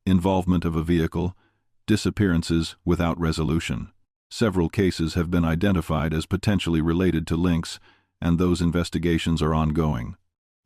involvement of a vehicle, disappearances without resolution. Several cases have been identified as potentially related to Lynx, and those investigations are ongoing.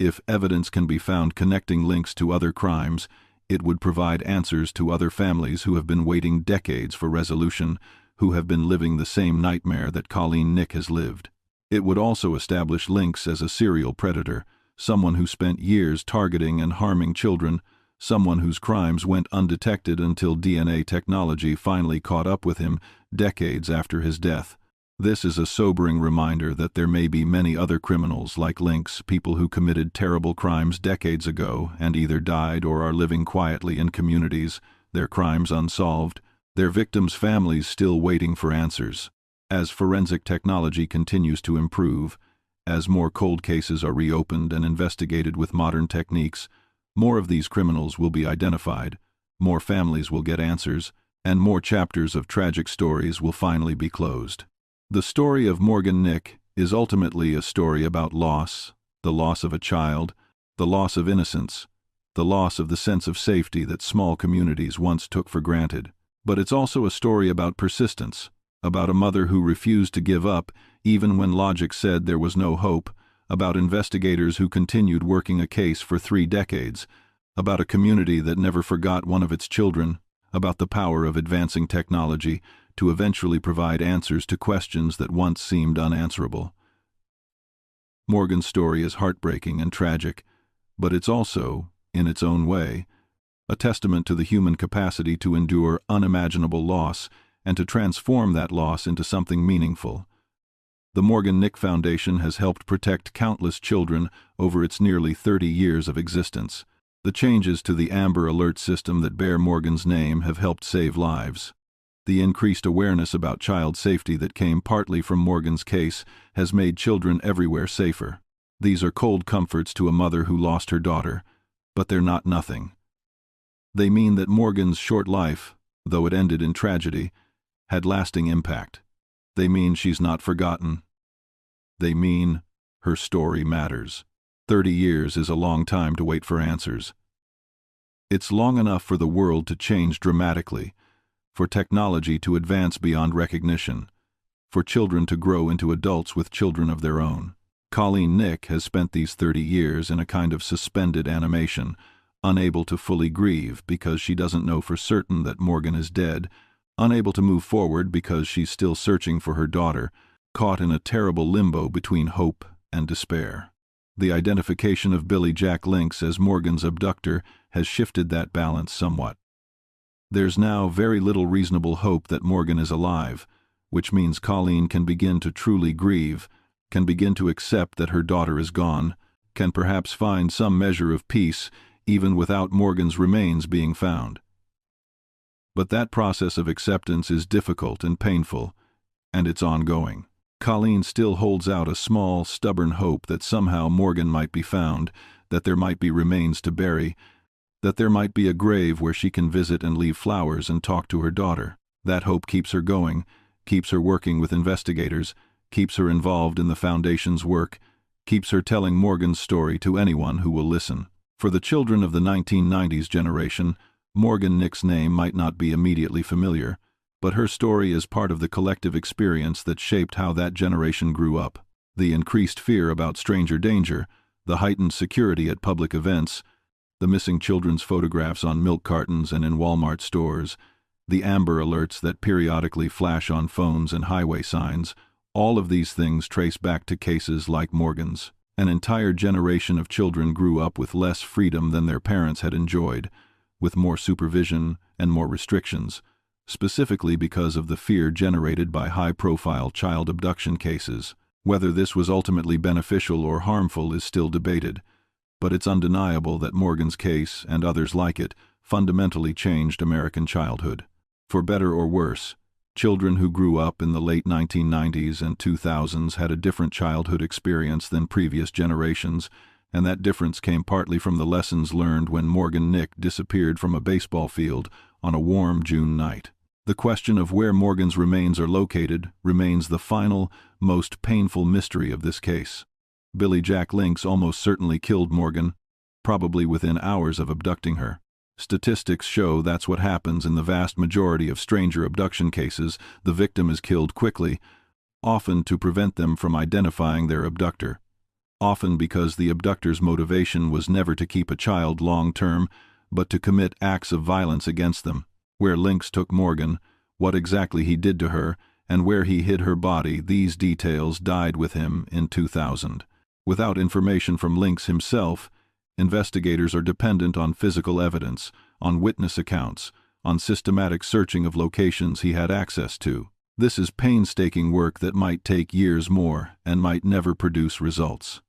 If evidence can be found connecting Lynx to other crimes, It would provide answers to other families who have been waiting decades for resolution, who have been living the same nightmare that Colleen Nick has lived. It would also establish Lynx as a serial predator, someone who spent years targeting and harming children, someone whose crimes went undetected until DNA technology finally caught up with him decades after his death. This is a sobering reminder that there may be many other criminals like Lynx, people who committed terrible crimes decades ago and either died or are living quietly in communities, their crimes unsolved, their victims' families still waiting for answers. As forensic technology continues to improve, as more cold cases are reopened and investigated with modern techniques, more of these criminals will be identified, more families will get answers, and more chapters of tragic stories will finally be closed. The story of Morgan Nick is ultimately a story about loss, the loss of a child, the loss of innocence, the loss of the sense of safety that small communities once took for granted. But it's also a story about persistence, about a mother who refused to give up even when logic said there was no hope, about investigators who continued working a case for 3 decades, about a community that never forgot one of its children, about the power of advancing technology to eventually provide answers to questions that once seemed unanswerable. Morgan's story is heartbreaking and tragic, but it's also, in its own way, a testament to the human capacity to endure unimaginable loss and to transform that loss into something meaningful. The Morgan Nick Foundation has helped protect countless children over its nearly 30 years of existence. The changes to the Amber Alert system that bear Morgan's name have helped save lives. The increased awareness about child safety that came partly from Morgan's case has made children everywhere safer. These are cold comforts to a mother who lost her daughter, but they're not nothing. They mean that Morgan's short life, though it ended in tragedy, had lasting impact. They mean she's not forgotten. They mean her story matters. 30 years is a long time to wait for answers. It's long enough for the world to change dramatically, for technology to advance beyond recognition, for children to grow into adults with children of their own. Colleen Nick has spent these 30 years in a kind of suspended animation, unable to fully grieve because she doesn't know for certain that Morgan is dead, unable to move forward because she's still searching for her daughter, caught in a terrible limbo between hope and despair. The identification of Billy Jack Lynx as Morgan's abductor has shifted that balance somewhat. There's now very little reasonable hope that Morgan is alive, which means Colleen can begin to truly grieve, can begin to accept that her daughter is gone, can perhaps find some measure of peace even without Morgan's remains being found. But that process of acceptance is difficult and painful, and it's ongoing. Colleen still holds out a small, stubborn hope that somehow Morgan might be found, that there might be remains to bury, that there might be a grave where she can visit and leave flowers and talk to her daughter. That hope keeps her going, keeps her working with investigators, keeps her involved in the Foundation's work, keeps her telling Morgan's story to anyone who will listen. For the children of the 1990s generation, Morgan Nick's name might not be immediately familiar, but her story is part of the collective experience that shaped how that generation grew up. The increased fear about stranger danger, the heightened security at public events, the missing children's photographs on milk cartons and in Walmart stores, the Amber Alerts that periodically flash on phones and highway signs, all of these things trace back to cases like Morgan's. An entire generation of children grew up with less freedom than their parents had enjoyed, with more supervision and more restrictions, specifically because of the fear generated by high-profile child abduction cases. Whether this was ultimately beneficial or harmful is still debated, but it's undeniable that Morgan's case, and others like it, fundamentally changed American childhood. For better or worse, children who grew up in the late 1990s and 2000s had a different childhood experience than previous generations, and that difference came partly from the lessons learned when Morgan Nick disappeared from a baseball field on a warm June night. The question of where Morgan's remains are located remains the final, most painful mystery of this case. Billy Jack Lynx almost certainly killed Morgan, probably within hours of abducting her. Statistics show that's what happens in the vast majority of stranger abduction cases. The victim is killed quickly, often to prevent them from identifying their abductor. Often because the abductor's motivation was never to keep a child long-term, but to commit acts of violence against them. Where Lynx took Morgan, what exactly he did to her, and where he hid her body, these details died with him in 2000. Without information from Lynx himself, investigators are dependent on physical evidence, on witness accounts, on systematic searching of locations he had access to. This is painstaking work that might take years more and might never produce results.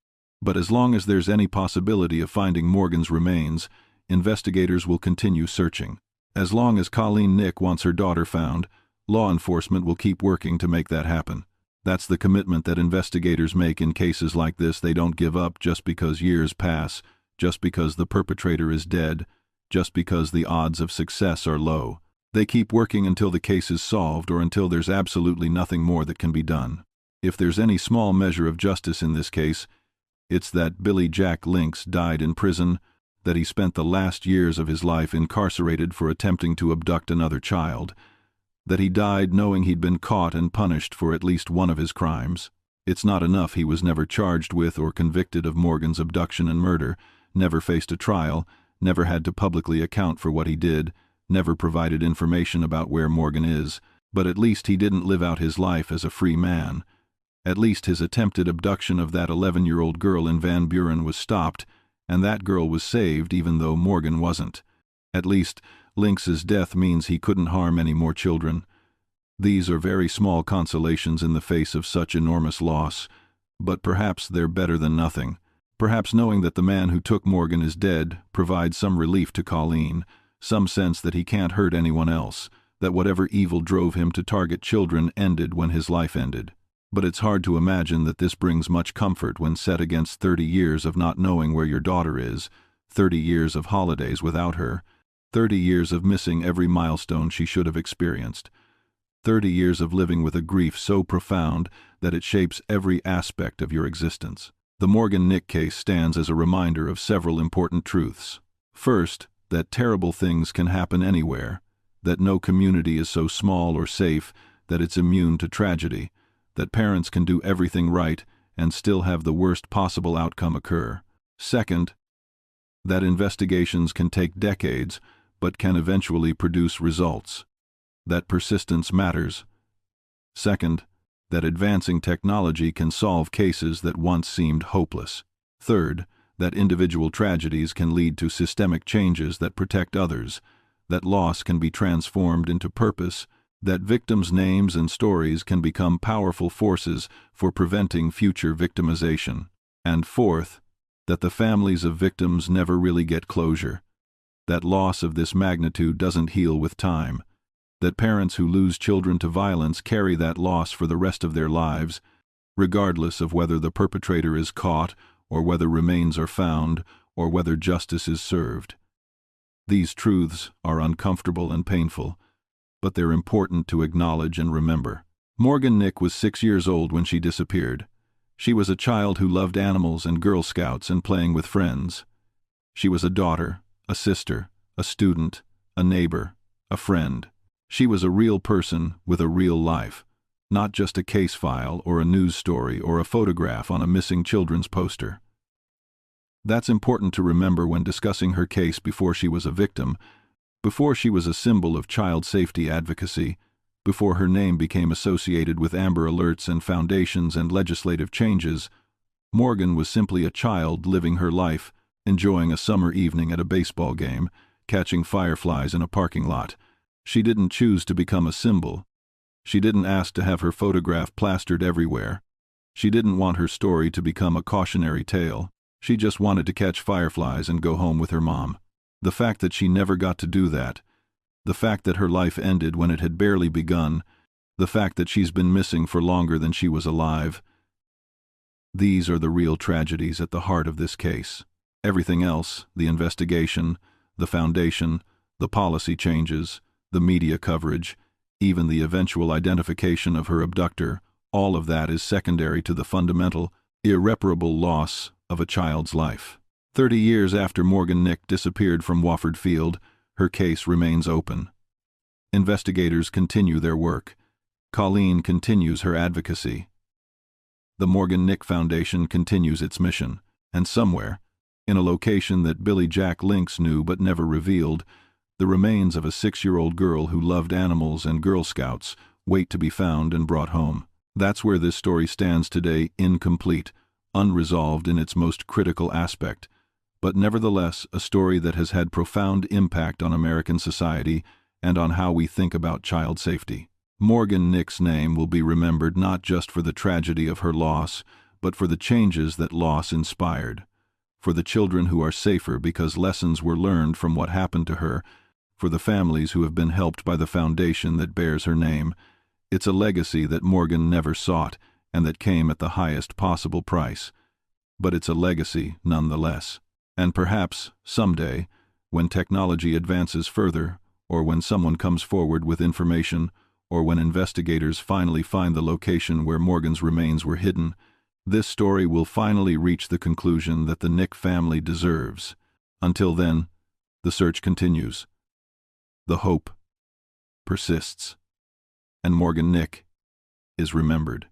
But as long as there's any possibility of finding Morgan's remains, investigators will continue searching. As long as Colleen Nick wants her daughter found, law enforcement will keep working to make that happen. That's the commitment that investigators make in cases like this. They don't give up just because years pass, just because the perpetrator is dead, just because the odds of success are low. They keep working until the case is solved or until there's absolutely nothing more that can be done. If there's any small measure of justice in this case, it's that Billy Jack Lynx died in prison, that he spent the last years of his life incarcerated for attempting to abduct another child, that he died knowing he'd been caught and punished for at least one of his crimes. It's not enough he was never charged with or convicted of Morgan's abduction and murder, never faced a trial, never had to publicly account for what he did, never provided information about where Morgan is, but at least he didn't live out his life as a free man. At least his attempted abduction of that 11-year-old girl in Van Buren was stopped, and that girl was saved even though Morgan wasn't. At least Lynx's death means he couldn't harm any more children. These are very small consolations in the face of such enormous loss, but perhaps they're better than nothing. Perhaps knowing that the man who took Morgan is dead provides some relief to Colleen, some sense that he can't hurt anyone else, that whatever evil drove him to target children ended when his life ended. But it's hard to imagine that this brings much comfort when set against 30 years of not knowing where your daughter is, 30 years of holidays without her, 30 years of missing every milestone she should have experienced, 30 years of living with a grief so profound that it shapes every aspect of your existence. The Morgan Nick case stands as a reminder of several important truths. First, that terrible things can happen anywhere, that no community is so small or safe that it's immune to tragedy, that parents can do everything right and still have the worst possible outcome occur. Second, that investigations can take decades but can eventually produce results, that persistence matters. Second, that advancing technology can solve cases that once seemed hopeless. Third, that individual tragedies can lead to systemic changes that protect others, that loss can be transformed into purpose, that victims' names and stories can become powerful forces for preventing future victimization. And fourth, that the families of victims never really get closure, that loss of this magnitude doesn't heal with time, that parents who lose children to violence carry that loss for the rest of their lives, regardless of whether the perpetrator is caught or whether remains are found or whether justice is served. These truths are uncomfortable and painful, but they're important to acknowledge and remember. Morgan Nick was 6 years old when she disappeared. She was a child who loved animals and Girl Scouts and playing with friends. She was a daughter, a sister, a student, a neighbor, a friend. She was a real person with a real life, not just a case file or a news story or a photograph on a missing children's poster. That's important to remember when discussing her case before she was a victim, before she was a symbol of child safety advocacy, before her name became associated with Amber Alerts and foundations and legislative changes. Morgan was simply a child living her life, enjoying a summer evening at a baseball game, catching fireflies in a parking lot. She didn't choose to become a symbol. She didn't ask to have her photograph plastered everywhere. She didn't want her story to become a cautionary tale. She just wanted to catch fireflies and go home with her mom. The fact that she never got to do that, the fact that her life ended when it had barely begun, the fact that she's been missing for longer than she was alive, these are the real tragedies at the heart of this case. Everything else, the investigation, the foundation, the policy changes, the media coverage, even the eventual identification of her abductor, all of that is secondary to the fundamental, irreparable loss of a child's life. 30 years after Morgan Nick disappeared from Wofford Field, her case remains open. Investigators continue their work. Colleen continues her advocacy. The Morgan Nick Foundation continues its mission, and somewhere, In a location that Billy Jack Lynx knew but never revealed, the remains of a 6-year-old girl who loved animals and Girl Scouts wait to be found and brought home. That's where this story stands today, incomplete, unresolved in its most critical aspect, but nevertheless a story that has had profound impact on American society and on how we think about child safety. Morgan Nick's name will be remembered not just for the tragedy of her loss, but for the changes that loss inspired. For the children who are safer because lessons were learned from what happened to her, for the families who have been helped by the foundation that bears her name. It's a legacy that Morgan never sought and that came at the highest possible price. But it's a legacy nonetheless. And perhaps, someday, when technology advances further, or when someone comes forward with information, or when investigators finally find the location where Morgan's remains were hidden, this story will finally reach the conclusion that the Nick family deserves. Until then, the search continues. The hope persists, and Morgan Nick is remembered.